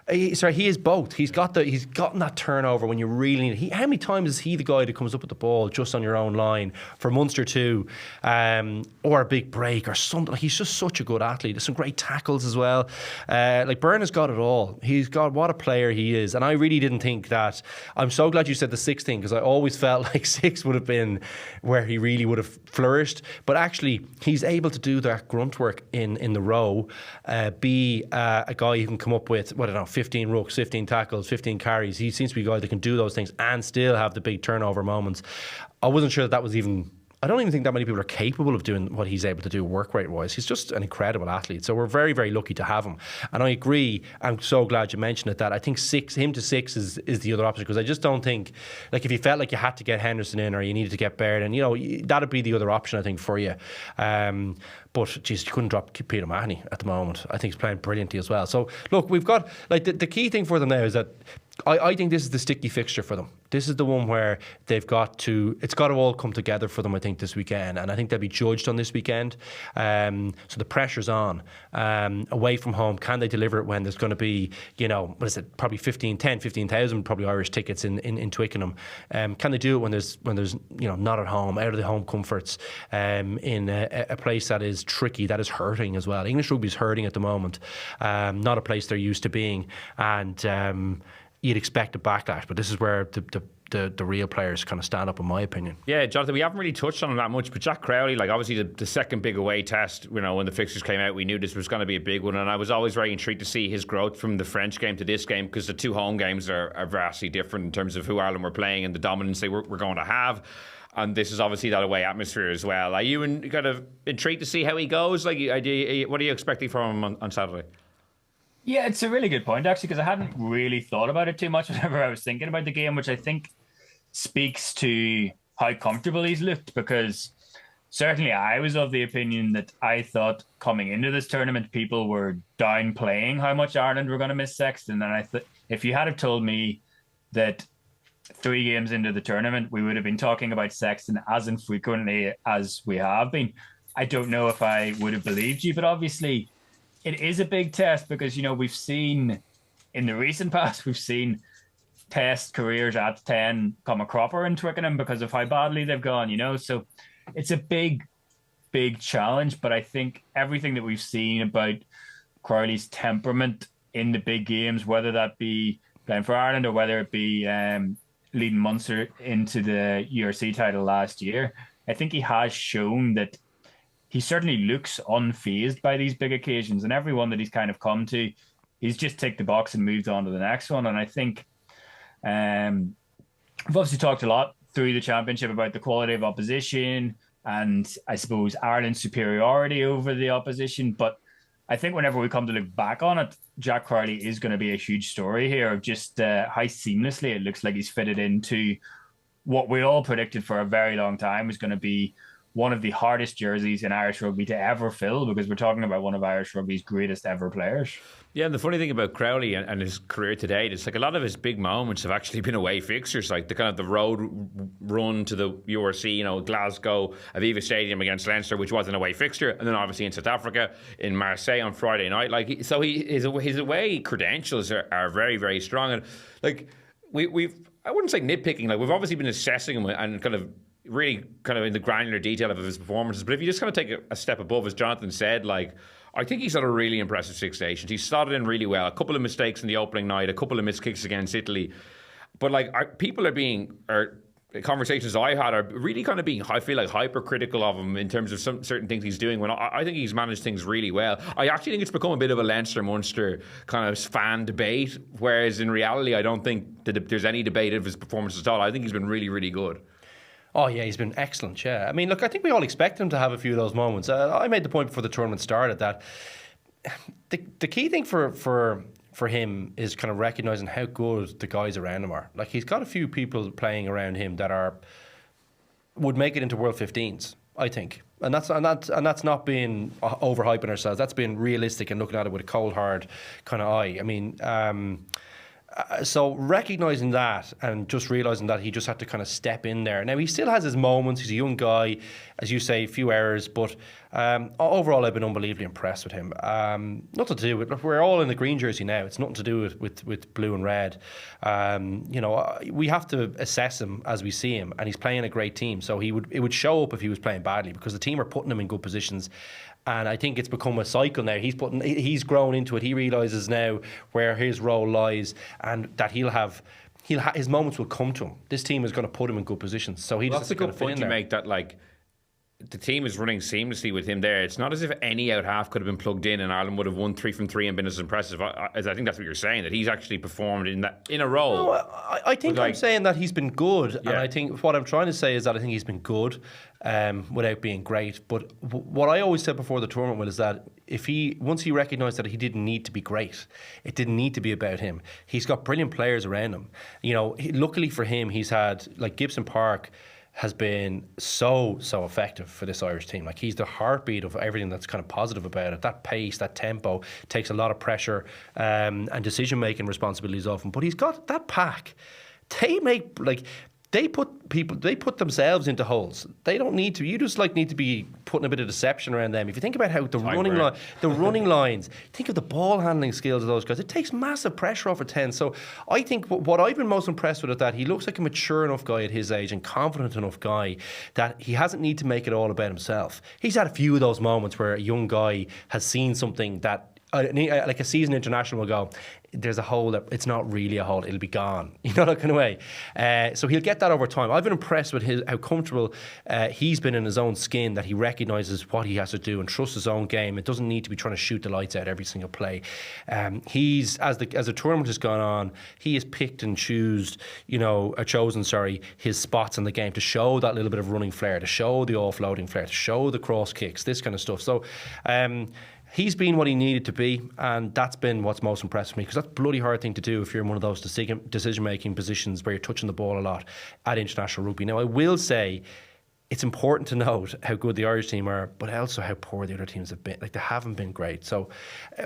He is both. He's gotten that turnover when you really need. How many times is he the guy that comes up with the ball just on your own line for Munster too, or a big break or something? Like, he's just such a good athlete. There's some great tackles as well. Like Byrne has got it all. He's got what a player he is. And I really didn't think that. I'm so glad you said the 6 thing, because I always felt like 6 would have been where he really would have flourished. But actually, he's able to do that grunt work in the row. Be a guy who can come up with 15 rucks, 15 tackles, 15 carries. He seems to be a guy that can do those things and still have the big turnover moments. I wasn't sure that was even... I don't even think that many people are capable of doing what he's able to do work rate wise. He's just an incredible athlete. So we're very, very lucky to have him. And I agree, I'm so glad you mentioned it, that I think him to 6 is the other option, because I just don't think, like, if you felt like you had to get Henderson in or you needed to get Baird in, that'd be the other option, I think, for you. But, geez, you couldn't drop Peter Mahoney at the moment. I think he's playing brilliantly as well. So, look, we've got, like, the key thing for them now is that I think this is the sticky fixture for them. This is the one where it's got to all come together for them, I think, this weekend. And I think they'll be judged on this weekend. So the pressure's on. Away from home, can they deliver it when there's going to be, probably 15,000 probably Irish tickets in Twickenham? Can they do it when there's not at home, out of the home comforts, in a place that is tricky, that is hurting as well? English rugby is hurting at the moment. Not a place they're used to being. And you'd expect a backlash, but this is where the real players kind of stand up, in my opinion. Yeah, Jonathan, we haven't really touched on him that much, but Jack Crowley, like, obviously the second big away test, when the fixtures came out, we knew this was going to be a big one, and I was always very intrigued to see his growth from the French game to this game, because the 2 home games are vastly different in terms of who Ireland were playing and the dominance we're going to have. And this is obviously that away atmosphere as well. Are you kind of intrigued to see how he goes? Like, what are you expecting from him on Saturday? Yeah, it's a really good point, actually, because I hadn't really thought about it too much whenever I was thinking about the game, which I think speaks to how comfortable he's looked, because certainly I was of the opinion that I thought coming into this tournament, people were downplaying how much Ireland were going to miss Sexton. And if you had have told me that 3 games into the tournament, we would have been talking about Sexton as infrequently as we have been, I don't know if I would have believed you. But obviously, it is a big test, because, we've seen in the recent past, we've seen test careers at 10 come a cropper in Twickenham because of how badly they've gone, So it's a big, big challenge. But I think everything that we've seen about Crowley's temperament in the big games, whether that be playing for Ireland or whether it be leading Munster into the URC title last year, I think he has shown that he certainly looks unfazed by these big occasions, and every one that he's kind of come to, he's just ticked the box and moved on to the next one. And I think we've obviously talked a lot through the championship about the quality of opposition and, I suppose, Ireland's superiority over the opposition. But I think whenever we come to look back on it, Jack Crowley is going to be a huge story here of just how seamlessly it looks like he's fitted into what we all predicted for a very long time was going to be one of the hardest jerseys in Irish rugby to ever fill, because we're talking about one of Irish rugby's greatest ever players. Yeah, and the funny thing about Crowley and his career today is, like, a lot of his big moments have actually been away fixtures, like the road run to the URC, Glasgow, Aviva Stadium against Leinster, which was an away fixture, and then obviously in South Africa, in Marseille on Friday night. Like, so his away credentials are very, very strong, and like we've I wouldn't say nitpicking, like, we've obviously been assessing him and kind of really kind of in the granular detail of his performances. But if you just kind of take a step above, as Jonathan said, like, I think he's had a really impressive 6 stations. He started in really well. A couple of mistakes in the opening night, a couple of missed kicks against Italy. But, like, conversations I had are really kind of being, I feel like, hypercritical of him in terms of some certain things he's doing, when I think he's managed things really well. I actually think it's become a bit of a Leinster-Munster kind of fan debate, whereas in reality I don't think that there's any debate of his performance at all. I think he's been really, really good. Oh, yeah, he's been excellent, yeah. I mean, look, I think we all expect him to have a few of those moments. I made the point before the tournament started that the key thing for him is kind of recognising how good the guys around him are. Like, he's got a few people playing around him that would make it into World 15s, I think. And that's not being overhyping ourselves. That's being realistic and looking at it with a cold, hard kind of eye. I mean, so recognising that and just realising that he just had to kind of step in there. Now, he still has his moments. He's a young guy, as you say, a few errors, but overall I've been unbelievably impressed with him. Nothing to do with, we're all in the green jersey now. It's nothing to do with blue and red. We have to assess him as we see him, and he's playing a great team. So it would show up if he was playing badly, because the team are putting him in good positions. And I think it's become a cycle now. He's grown into it. He realises now where his role lies, and that his moments will come to him. This team is going to put him in good positions. So he just has to kind of fit in there. That's a good point you make, that the team is running seamlessly with him there. It's not as if any out half could have been plugged in and Ireland would have won 3 from 3 and been as impressive as I think that's what you're saying, that he's actually performed in a role. No, I think I'm saying that he's been good, and I think what I'm trying to say is that I think he's been good without being great. But what I always said before the tournament is that once he recognised that he didn't need to be great, it didn't need to be about him. He's got brilliant players around him. Luckily for him, he's had, like, Gibson Park has been so effective for this Irish team. Like, he's the heartbeat of everything that's kind of positive about it. That pace, that tempo takes a lot of pressure and decision-making responsibilities off him. But he's got that pack. They put themselves into holes. They don't need to. You just need to be putting a bit of deception around them. If you think about how the running lines, think of the ball handling skills of those guys. It takes massive pressure off a 10. So I think what I've been most impressed with is that he looks like a mature enough guy at his age and confident enough guy that he hasn't need to make it all about himself. He's had a few of those moments where a young guy has seen something that, like a seasoned international, will go, there's a hole that it's not really a hole, it'll be gone, that kind of way. So he'll get that over time. I've been impressed with how comfortable he's been in his own skin, that he recognises what he has to do and trusts his own game. It doesn't need to be trying to shoot the lights out every single play. He's as the tournament has gone on, he has picked and chosen his spots in the game to show that little bit of running flair, to show the offloading flair, to show the cross kicks, this kind of stuff. So he's been what he needed to be, and that's been what's most impressed me, because that's a bloody hard thing to do if you're in one of those decision-making positions where you're touching the ball a lot at international rugby. Now, I will say it's important to note how good the Irish team are, but also how poor the other teams have been. Like, they haven't been great. So I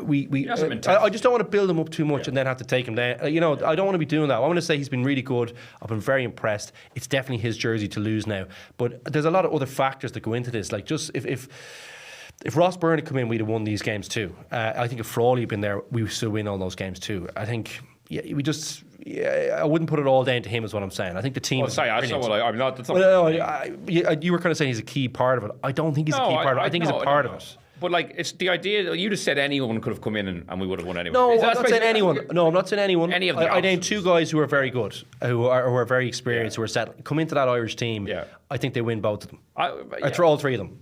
just don't want to build them up too much and then have to take him down. I don't want to be doing that. I want to say he's been really good. I've been very impressed. It's definitely his jersey to lose now. But there's a lot of other factors that go into this. Like, just if Ross Byrne had come in, we'd have won these games too. I think if Frawley had been there, we would still win all those games too. I think, I wouldn't put it all down to him, is what I'm saying. I think the team. You were kind of saying he's a key part of it. I don't think he's a key part of it. I think he's a part of it. But it's the idea. You just said anyone could have come in and we would have won anyway. No, I'm not saying anyone. No, I'm not saying anyone. Any of the I named 2 guys who are very good, who are very experienced, who are set. Come into that Irish team. Yeah. I think they win both of them. All 3 of them.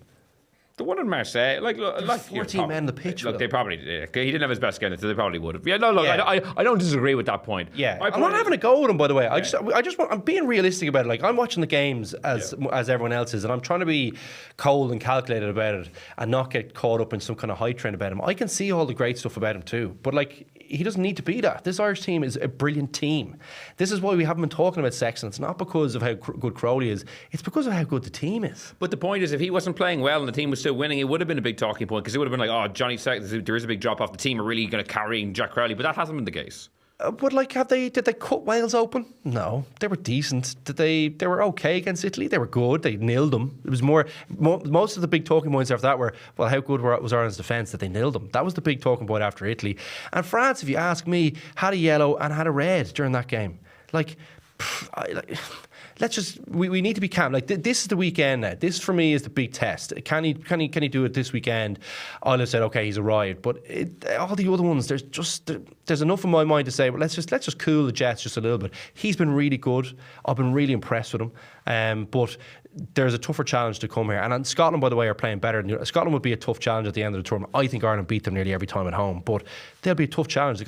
The one in Marseille, like 14 men on the pitch. Look, they probably did. He didn't have his best game, so they probably would have. I don't disagree with that point. Yeah, I'm not having a go with him, by the way. I'm being realistic about it. Like, I'm watching the games as everyone else is, and I'm trying to be cold and calculated about it and not get caught up in some kind of hype train about him. I can see all the great stuff about him too, but he doesn't need to be that. This Irish team is a brilliant team. This is why we haven't been talking about Sexton. It's not because of how good Crowley is. It's because of how good the team is. But the point is, if he wasn't playing well and the team was still winning, it would have been a big talking point, because it would have been like, oh, Johnny Sexton, there is a big drop off. The team are really going to carry Jack Crowley, but that hasn't been the case. But did they cut Wales open? No, they were decent. They were okay against Italy. They were good. They nilled them. It was most of the big talking points after that were, well, how good was Ireland's defence that they nilled them? That was the big talking point after Italy. And France, if you ask me, had a yellow and had a red during that game. We need to be calm. This is the weekend now. This for me is the big test. Can he do it this weekend? I'll have said, okay, he's arrived. But all the other ones, there's enough in my mind to say, well, let's just cool the jets just a little bit. He's been really good. I've been really impressed with him. But there's a tougher challenge to come here. And Scotland, by the way, are playing better. Scotland would be a tough challenge at the end of the tournament. I think Ireland beat them nearly every time at home. But they'll be a tough challenge.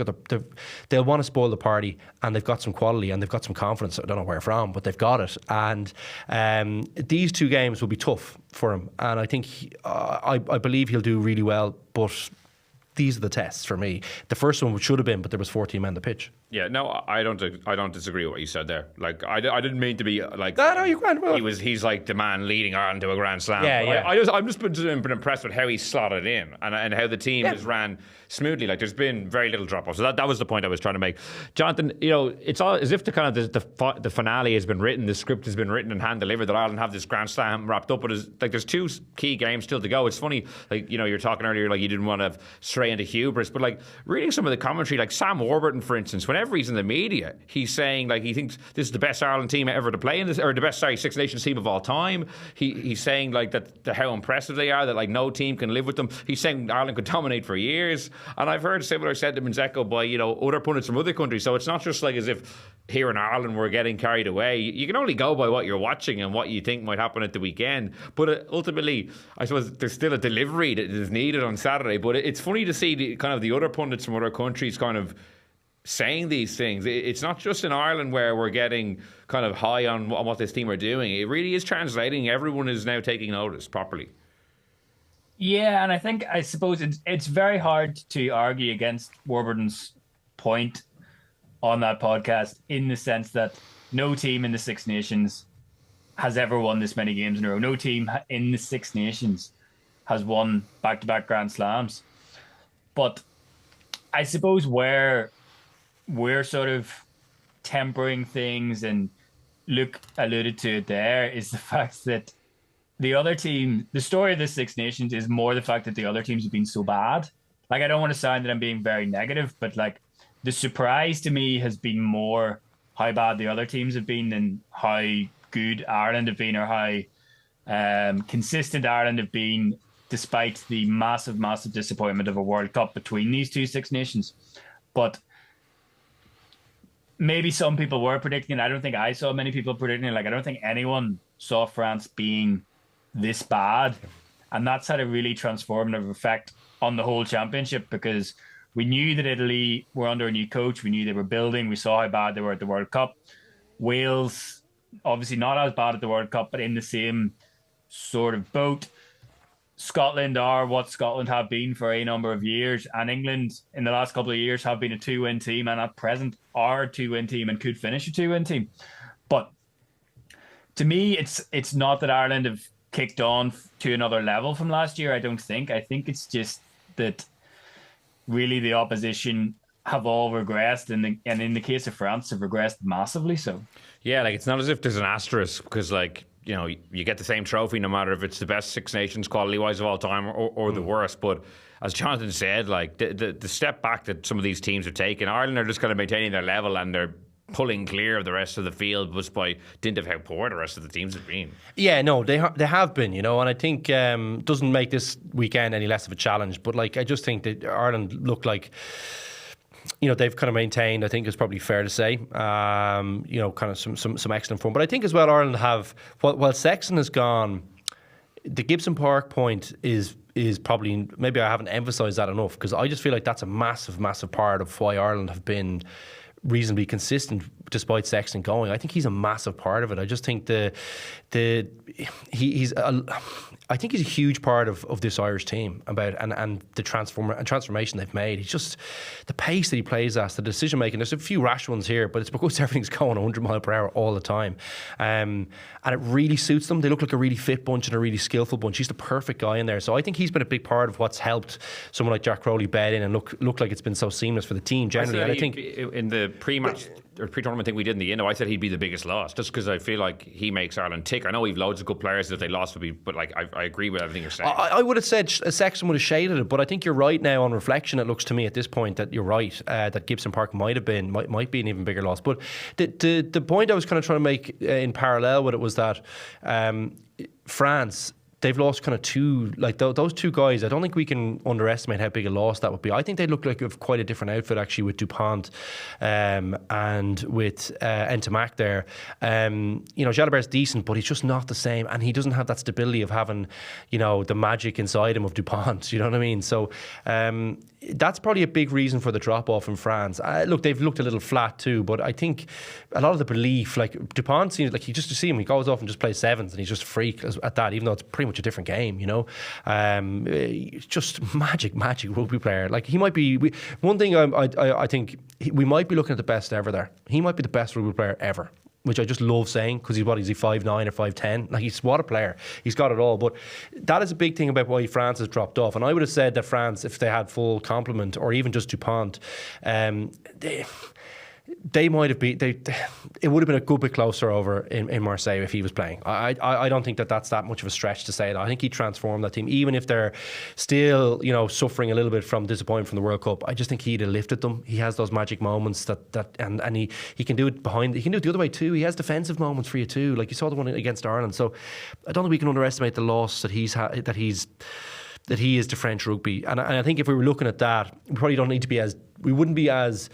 They'll want to spoil the party, and they've got some quality and they've got some confidence. I don't know where from, but they've got it. And these 2 games will be tough for him. And I think I believe he'll do really well. But these are the tests for me. The first one should have been, but there was 14 men on the pitch. Yeah, no, I don't disagree with what you said there. Like, I didn't mean to be like. No, you can't. Well, He's like the man leading Ireland to a Grand Slam. Yeah, yeah. I'm just been impressed with how he slotted in and how the team has ran smoothly. Like, there's been very little drop off. So that was the point I was trying to make. Jonathan, it's all as if the finale has been written, the script has been written and hand delivered, that Ireland have this Grand Slam wrapped up. But there's 2 key games still to go. It's funny, like, you're talking earlier, like, you didn't want to stray into hubris, but like reading some of the commentary, like Sam Warburton, for instance, whenever he's in the media, he's saying like he thinks this is the best Ireland team ever to play in this, or the best Six Nations team of all time. He's saying like that how impressive they are, that like no team can live with them. He's saying Ireland could dominate for years, and I've heard similar sentiments echoed by other pundits from other countries. So it's not just like as if here in Ireland we're getting carried away. You can only go by what you're watching and what you think might happen at the weekend. But ultimately, I suppose there's still a delivery that is needed on Saturday. But it's funny to see the other pundits from other countries kind of saying these things. It's not just in Ireland where we're getting kind of high on what this team are doing. It really is translating. Everyone is now taking notice properly. Yeah, and I suppose it's very hard to argue against Warburton's point on that podcast, in the sense that no team in the Six Nations has ever won this many games in a row. No team in the Six Nations has won back-to-back Grand Slams. But I suppose where we're sort of tempering things, and Luke alluded to it there, is the fact that the other team, the story of the Six Nations is more the fact that the other teams have been so bad. Like, I don't want to sound that I'm being very negative, but like, the surprise to me has been more how bad the other teams have been than how good Ireland have been, or how consistent Ireland have been, despite the massive disappointment of a World Cup between these 2 Six Nations. But maybe some people were predicting it. I don't think I saw many people predicting it. Like, I don't think anyone saw France being this bad. And that's had a really transformative effect on the whole championship, because we knew that Italy were under a new coach. We knew they were building. We saw how bad they were at the World Cup. Wales, obviously not as bad at the World Cup, but in the same sort of boat. Scotland are what Scotland have been for a number of years, and England in the last couple of years have been a 2-win team, and at present are a 2-win team and could finish a 2-win team. But to me, it's not that Ireland have kicked on to another level from last year. I don't think. I think it's just that really the opposition have all regressed, and in the case of France, have regressed massively. So yeah, like, it's not as if there's an asterisk, because like, you get the same trophy no matter if it's the best Six Nations quality wise of all time or the worst. But as Jonathan said, like, the step back that some of these teams have taken, Ireland are just kind of maintaining their level, and they're pulling clear of the rest of the field just by dint of how poor the rest of the teams have been. Yeah, no, they have been, and I think doesn't make this weekend any less of a challenge. But like, I just think that Ireland look like, they've kind of maintained, I think it's probably fair to say, kind of some excellent form. But I think as well, Ireland have, while Sexton has gone, the Gibson Park point is probably, maybe I haven't emphasised that enough, because I just feel like that's a massive part of why Ireland have been reasonably consistent despite Sexton going. I think he's a massive part of it. I just think I think he's a huge part of this Irish team and the transformation they've made. He's just the pace that he plays at, the decision making. There's a few rash ones here, but it's because everything's going 100 mile per hour all the time, and it really suits them. They look like a really fit bunch and a really skillful bunch. He's the perfect guy in there. So I think he's been a big part of what's helped someone like Jack Crowley bed in and look like it's been so seamless for the team generally. And I think in the pre-match or pre-tournament thing we did in the I said he'd be the biggest loss, just because I feel like he makes Ireland tick. I know we've loads of good players that they lost would be, but like I agree with everything you're saying. I would have said Sexton would have shaded it, but I think you're right now on reflection. It looks to me at this point that you're right, that Gibson Park might be an even bigger loss. But the point I was kind of trying to make in parallel with it was that France, they've lost kind of two, like those two guys. I don't think we can underestimate how big a loss that would be. I think they look like quite a different outfit actually with Dupont and with Entamac there. Jalibert's decent, but he's just not the same, and he doesn't have that stability of having, the magic inside him of Dupont. You know what I mean? So that's probably a big reason for the drop-off in France. Look, they've looked a little flat too, but I think a lot of the belief, like Dupont seems like, you just see him, he goes off and just plays sevens and he's just a freak at that, even though it's pretty much a different game, you know. Just magic rugby player. Like, he might be, one thing I think, we might be looking at the best ever there. He might be the best rugby player ever, which I just love saying, because is he 5'9" or 5'10"? Like, what a player. He's got it all. But that is a big thing about why France has dropped off. And I would have said that France, if they had full complement, or even just Dupont, they might have been. It would have been a good bit closer over in Marseille if he was playing. I don't think that's that much of a stretch to say that. I think he transformed that team, even if they're still, you know, suffering a little bit from disappointment from the World Cup. I just think he'd have lifted them. He has those magic moments and he can do it behind. He can do it the other way too. He has defensive moments for you too. Like, you saw the one against Ireland. So I don't think we can underestimate the loss that he is to French rugby. And I think if we were looking at that, we probably don't need to be we wouldn't be as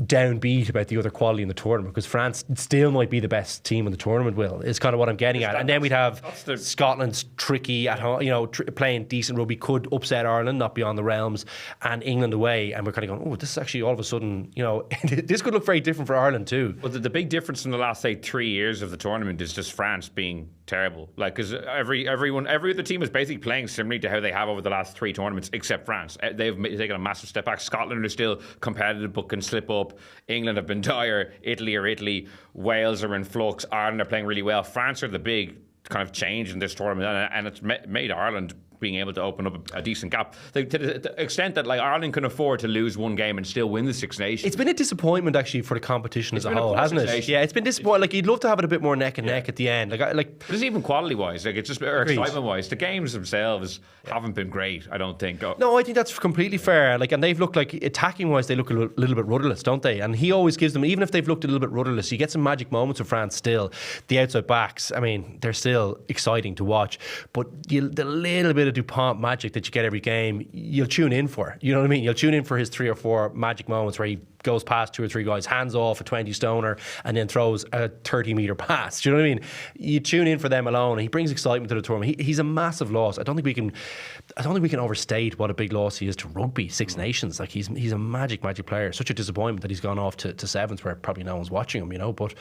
downbeat about the other quality in the tournament, because France still might be the best team in the tournament. Will is kind of what I'm getting at. And then we'd have Scotland's tricky at home, you know, playing decent rugby, could upset Ireland, not beyond the realms, and England away, and we're kind of going, oh, this is actually all of a sudden, you know, this could look very different for Ireland too. Well, the big difference in the last, say, 3 years of the tournament is just France being terrible. Like, because every other team is basically playing similarly to how they have over the last 3 tournaments, except France. They've taken a massive step back. Scotland are still competitive but can slip up. England have been dire. Italy. Wales are in flux. Ireland are playing really well. France are the big kind of change in this tournament, and it's made Ireland being able to open up a decent gap to the extent that, like, Ireland can afford to lose one game and still win the Six Nations. It's been a disappointment actually for the competition as a whole, hasn't it? Yeah, it's been disappointing. Like, you'd love to have it a bit more neck and neck at the end. But it's even quality wise, like, it's just, or excitement wise, the games themselves haven't been great, I don't think. No, I think that's completely fair. Like, and they've looked like, attacking wise, they look a little bit rudderless, don't they? And he always gives them, even if they've looked a little bit rudderless, you get some magic moments of France still. The outside backs, I mean, they're still exciting to watch. But the little bit of Dupont magic that you get every game, you'll tune in for. You know what I mean? You'll tune in for his 3 or 4 magic moments where he goes past 2 or 3 guys, hands off a 20 stoner, and then throws a 30-meter pass. Do you know what I mean? You tune in for them alone, and he brings excitement to the tournament. He's a massive loss. I don't think we can overstate what a big loss he is to rugby, Six Nations. Like, he's a magic player. Such a disappointment that he's gone off to sevens where probably no one's watching him. You know, but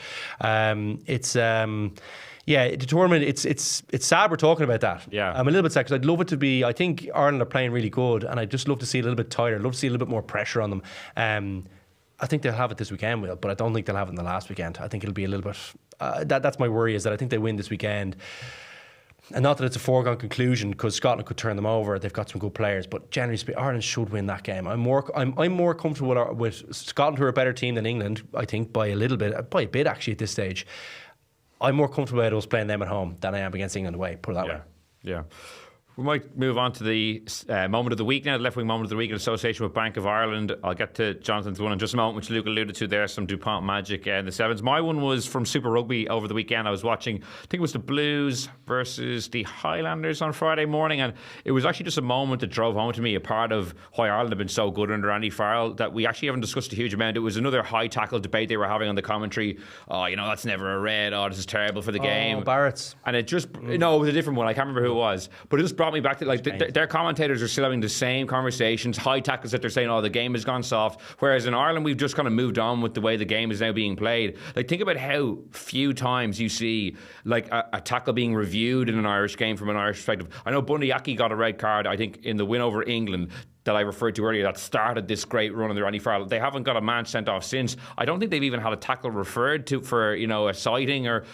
yeah, the tournament, it's sad we're talking about that. Yeah. I'm a little bit sad, because I'd love it to be, I think Ireland are playing really good, and I'd just love to see a little bit tighter. I'd love to see a little bit more pressure on them. I think they'll have it this weekend, Will, but I don't think they'll have it in the last weekend. I think it'll be a little bit, that's my worry, is that I think they win this weekend. And not that it's a foregone conclusion, because Scotland could turn them over. They've got some good players, but generally speaking, Ireland should win that game. I'm more comfortable with Scotland, who are a better team than England, I think, by a bit actually at this stage. I'm more comfortable with us playing them at home than I am against England away, put it that way. Yeah. We might move on to the moment of the week now, the left-wing moment of the week in association with Bank of Ireland. I'll get to Jonathan's one in just a moment, which Luke alluded to there, some Dupont magic in the sevens. My one was from Super Rugby over the weekend. I was watching, I think it was the Blues versus the Highlanders on Friday morning, and it was actually just a moment that drove home to me a part of why Ireland have been so good under Andy Farrell that we actually haven't discussed a huge amount. It was another high tackle debate they were having on the commentary. Oh, you know, that's never a red. Oh, this is terrible for the game. Barrett's. And it just, no, it was a different one. I can't remember who it was. But it just brought me back to, like, their commentators are still having the same conversations, high tackles that they're saying, oh, the game has gone soft. Whereas in Ireland, we've just kind of moved on with the way the game is now being played. Like, think about how few times you see, like, a tackle being reviewed in an Irish game from an Irish perspective. I know Bundy Aki got a red card, I think, in the win over England that I referred to earlier that started this great run under Andy Farrell. They haven't got a man sent off since. I don't think they've even had a tackle referred to for, you know, a sighting or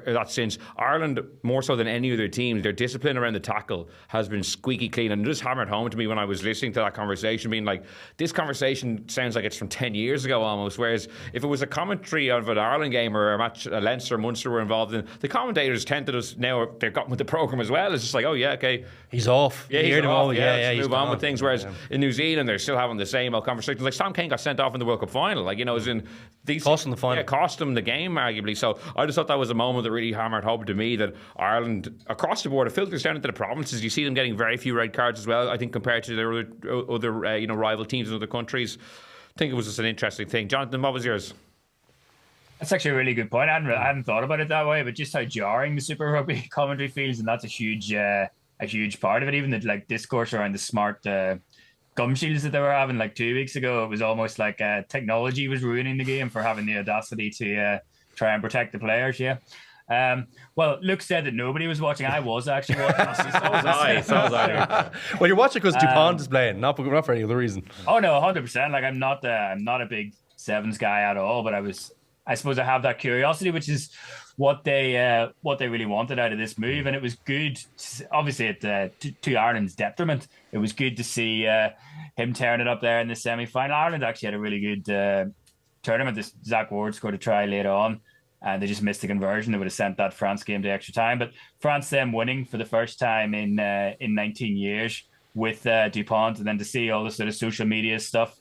that since. Ireland, more so than any other team, their discipline around the tackle has been squeaky clean, and it just hammered home to me when I was listening to that conversation, being like, this conversation sounds like it's from 10 years ago almost, whereas if it was a commentary of an Ireland game or a match a Leinster, Munster were involved in, the commentators tend to just, now they've gotten with the programme as well, it's just like, oh yeah, okay. He's off. Yeah, he's off. Let's move on gone. with things, whereas in New Zealand, they're still having the same old conversations. Like, Sam Kane got sent off in the World Cup final. Like, you know, as in these cost him the final. Yeah, cost him the game, arguably. So I just thought that was a moment that really hammered home to me that Ireland, across the board, it filters down into the provinces. You see them getting very few red cards as well, I think, compared to their other rival teams in other countries. I think it was just an interesting thing. Jonathan, what was yours? That's actually a really good point. I hadn't thought about it that way, but just how jarring the Super Rugby commentary feels, and that's a huge part of it. Even the, like, discourse around the smart gum shields that they were having like 2 weeks ago. It was almost like technology was ruining the game for having the audacity to try and protect the players. Yeah. Well, Luke said that nobody was watching. I was actually watching. So was I. Well, you're watching because Dupont is playing, not for any other reason. Oh no, 100%. Like I'm not a big sevens guy at all, but I suppose I have that curiosity, which is what they really wanted out of this move, and it was good. Obviously, to Ireland's detriment, it was good to see him tearing it up there in the semi-final. Ireland actually had a really good tournament. This Zach Ward scored a try later on, and they just missed the conversion. They would have sent that France game to extra time, but France then winning for the first time in 19 years with Dupont, and then to see all the sort of social media stuff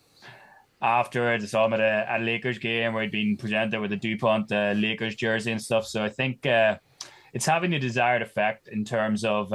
afterwards. I saw him at a Lakers game where he'd been presented with a DuPont Lakers jersey and stuff. So I think it's having the desired effect in terms of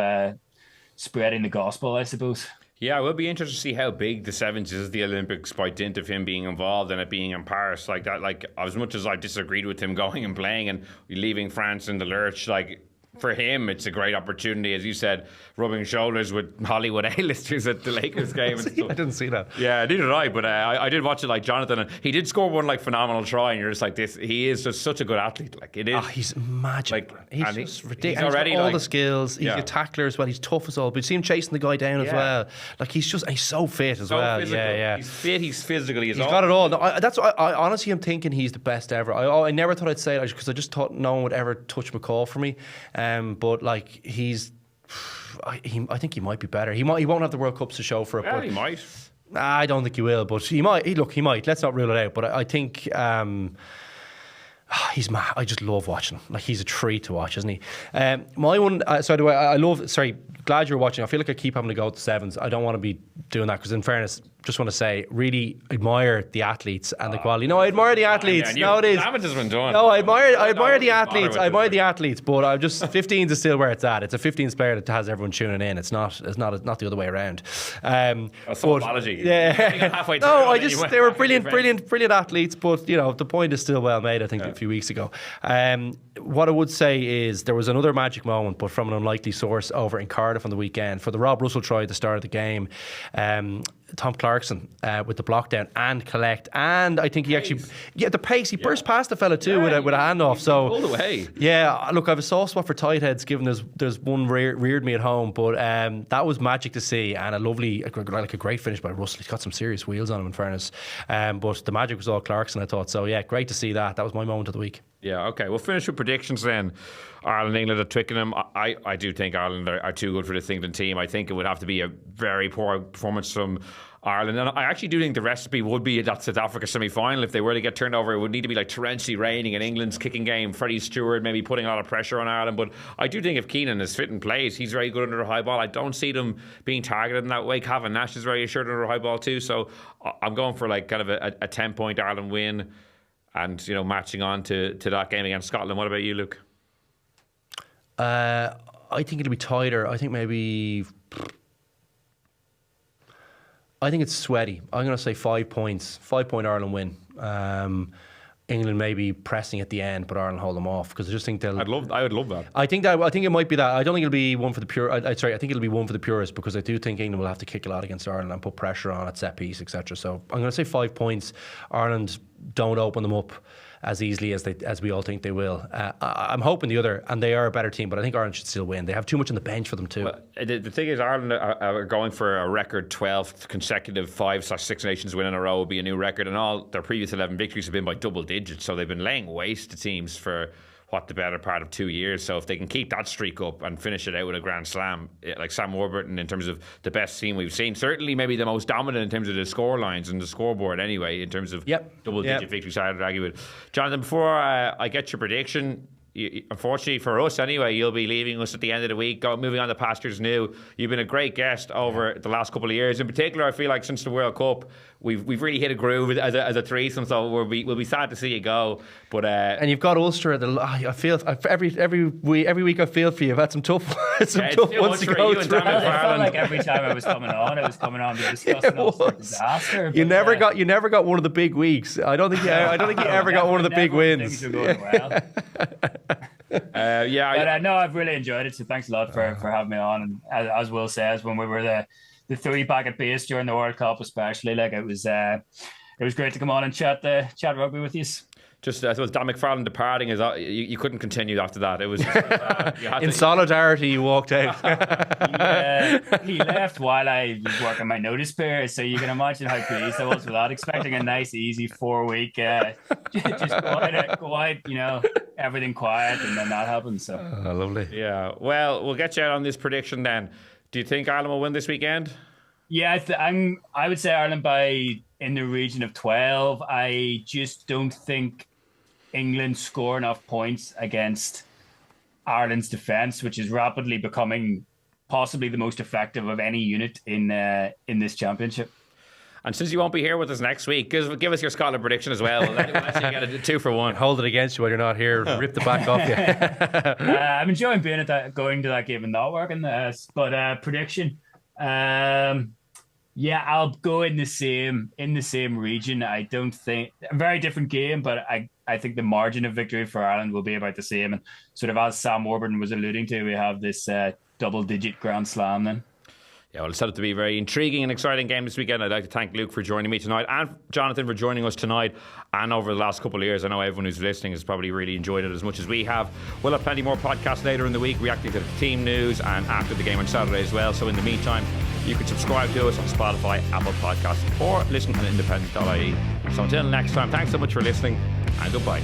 spreading the gospel, I suppose. Yeah, it will be interesting to see how big the sevens is at the Olympics by dint of him being involved and it being in Paris like that. Like, as much as I disagreed with him going and playing and leaving France in the lurch, like, for him, it's a great opportunity, as you said, rubbing shoulders with Hollywood A-listers at the Lakers game. And stuff. I didn't see that. Yeah, neither did I, but I did watch it like Jonathan, and he did score one like phenomenal try, and you're just like, this. He is just such a good athlete. Like, it is. Oh, he's magic. Like, he's just ridiculous. He's already all like, the skills. He's a tackler as well. He's tough as all. But you see him chasing the guy down as well. Like, he's so fit as well. Physical. Yeah. He's fit. He's physical. He's got it all. No, I honestly am thinking he's the best ever. I never thought I'd say it because I just thought no one would ever touch McCall for me. But like. I think he might be better. He won't have the World Cups to show for it. Well, but he might. I don't think he will, but he might. He might. Let's not rule it out. But I think he's mad. I just love watching him. Like, he's a treat to watch, isn't he? My one. I love. Sorry, glad you're watching. I feel like I keep having to go to sevens. I don't want to be doing that because, in fairness, just want to say, really admire the athletes and the quality. No, I admire the athletes. No, it is. Damage has been done. No, I admire the athletes. I admire the athletes, but I'm just 15s is still where it's at. It's a 15s player that has everyone tuning in. It's not the other way around. Apology. Yeah. No, they were brilliant athletes. But the point is still well made. I think a few weeks ago. What I would say is there was another magic moment, but from an unlikely source over in Cardiff on the weekend for the Rob Russell try at the start of the game. Tom Clarkson with the block down and collect, and I think he actually the pace he burst past the fella too with a handoff. So pulled away. Yeah, look, I have a soft spot for tight heads. Given there's one reared me at home, but that was magic to see and a great finish by Russell. He's got some serious wheels on him in fairness, but the magic was all Clarkson, I thought. So yeah, great to see that. That was my moment of the week. Yeah, okay. We'll finish with predictions then. Ireland, England at Twickenham. I do think Ireland are too good for this England team. I think it would have to be a very poor performance from Ireland. And I actually do think the recipe would be that South Africa semi-final. If they were to get turned over, it would need to be like torrentially raining and England's kicking game, Freddie Stewart maybe putting a lot of pressure on Ireland. But I do think if Keenan is fit and plays, he's very good under the high ball. I don't see them being targeted in that way. Cavan Nash is very assured under the high ball too. So I'm going for like kind of a 10-point Ireland win. And, matching on to that game against Scotland. What about you, Luke? I think it'll be tighter. I think it's sweaty. I'm going to say 5 points. 5-point Ireland win. England maybe pressing at the end, but Ireland hold them off because I just think they'll. I would love that. I think it might be that. I don't think it'll be one for the pure. I think it'll be one for the purists because I do think England will have to kick a lot against Ireland and put pressure on at set piece, etc. So I'm going to say 5 points. Ireland don't open them up as easily as we all think they will. I'm hoping the other, and they are a better team, but I think Ireland should still win. They have too much on the bench for them too. Well, the thing is, Ireland are going for a record 12th consecutive 5/6 Nations win in a row will be a new record, and all their previous 11 victories have been by double digits, so they've been laying waste to teams for the better part of 2 years. So if they can keep that streak up and finish it out with a Grand Slam, like Sam Warburton in terms of the best team we've seen, certainly maybe the most dominant in terms of the score lines and the scoreboard anyway, in terms of double-digit victories, I would argue with. Jonathan, before I get your prediction, unfortunately for us anyway, you'll be leaving us at the end of the week, moving on to pastures new. You've been a great guest over the last couple of years. In particular, I feel like since the World Cup, we've really hit a groove as a threesome. So we'll be sad to see you go. But and you've got Ulster. I feel every week I feel for you. I've had some tough ones to go through. It felt like every time I was coming on to discuss an Ulster disaster. You never got one of the big weeks. I don't think you ever got one of the big wins. Things were going well. But no, I've really enjoyed it. So thanks a lot for having me on. And as Will says, when we were the the 3-pack at base during the World Cup, especially. Like it was great to come on and chat rugby with you. Just, I suppose, Dan McFarlane departing is you couldn't continue after that. It was just, in solidarity. You walked out. He left while I was working my notice period, so you can imagine how pleased I was with that. Expecting a nice, easy 4-week, just quiet, everything quiet, and then that happened. So lovely. Yeah. Well, we'll get you out on this prediction then. Do you think Ireland will win this weekend? Yeah, I would say Ireland by in the region of 12. I just don't think England score enough points against Ireland's defence, which is rapidly becoming possibly the most effective of any unit in this championship. And since you won't be here with us next week, give us your Scotland prediction as well. Let's you get a 2 for 1. Hold it against you when you're not here. Rip the back off you. I'm enjoying being at going to that game and not working. But prediction, yeah, I'll go in the same region. I don't think a very different game, but I think the margin of victory for Ireland will be about the same. And sort of as Sam Warburton was alluding to, we have this double-digit Grand Slam then. Yeah, well, it's set up to be a very intriguing and exciting game this weekend. I'd like to thank Luke for joining me tonight and Jonathan for joining us tonight and over the last couple of years. I know everyone who's listening has probably really enjoyed it as much as we have. We'll have plenty more podcasts later in the week reacting to the team news and after the game on Saturday as well. So in the meantime, you can subscribe to us on Spotify, Apple Podcasts or listen on independent.ie. So until next time, thanks so much for listening and goodbye.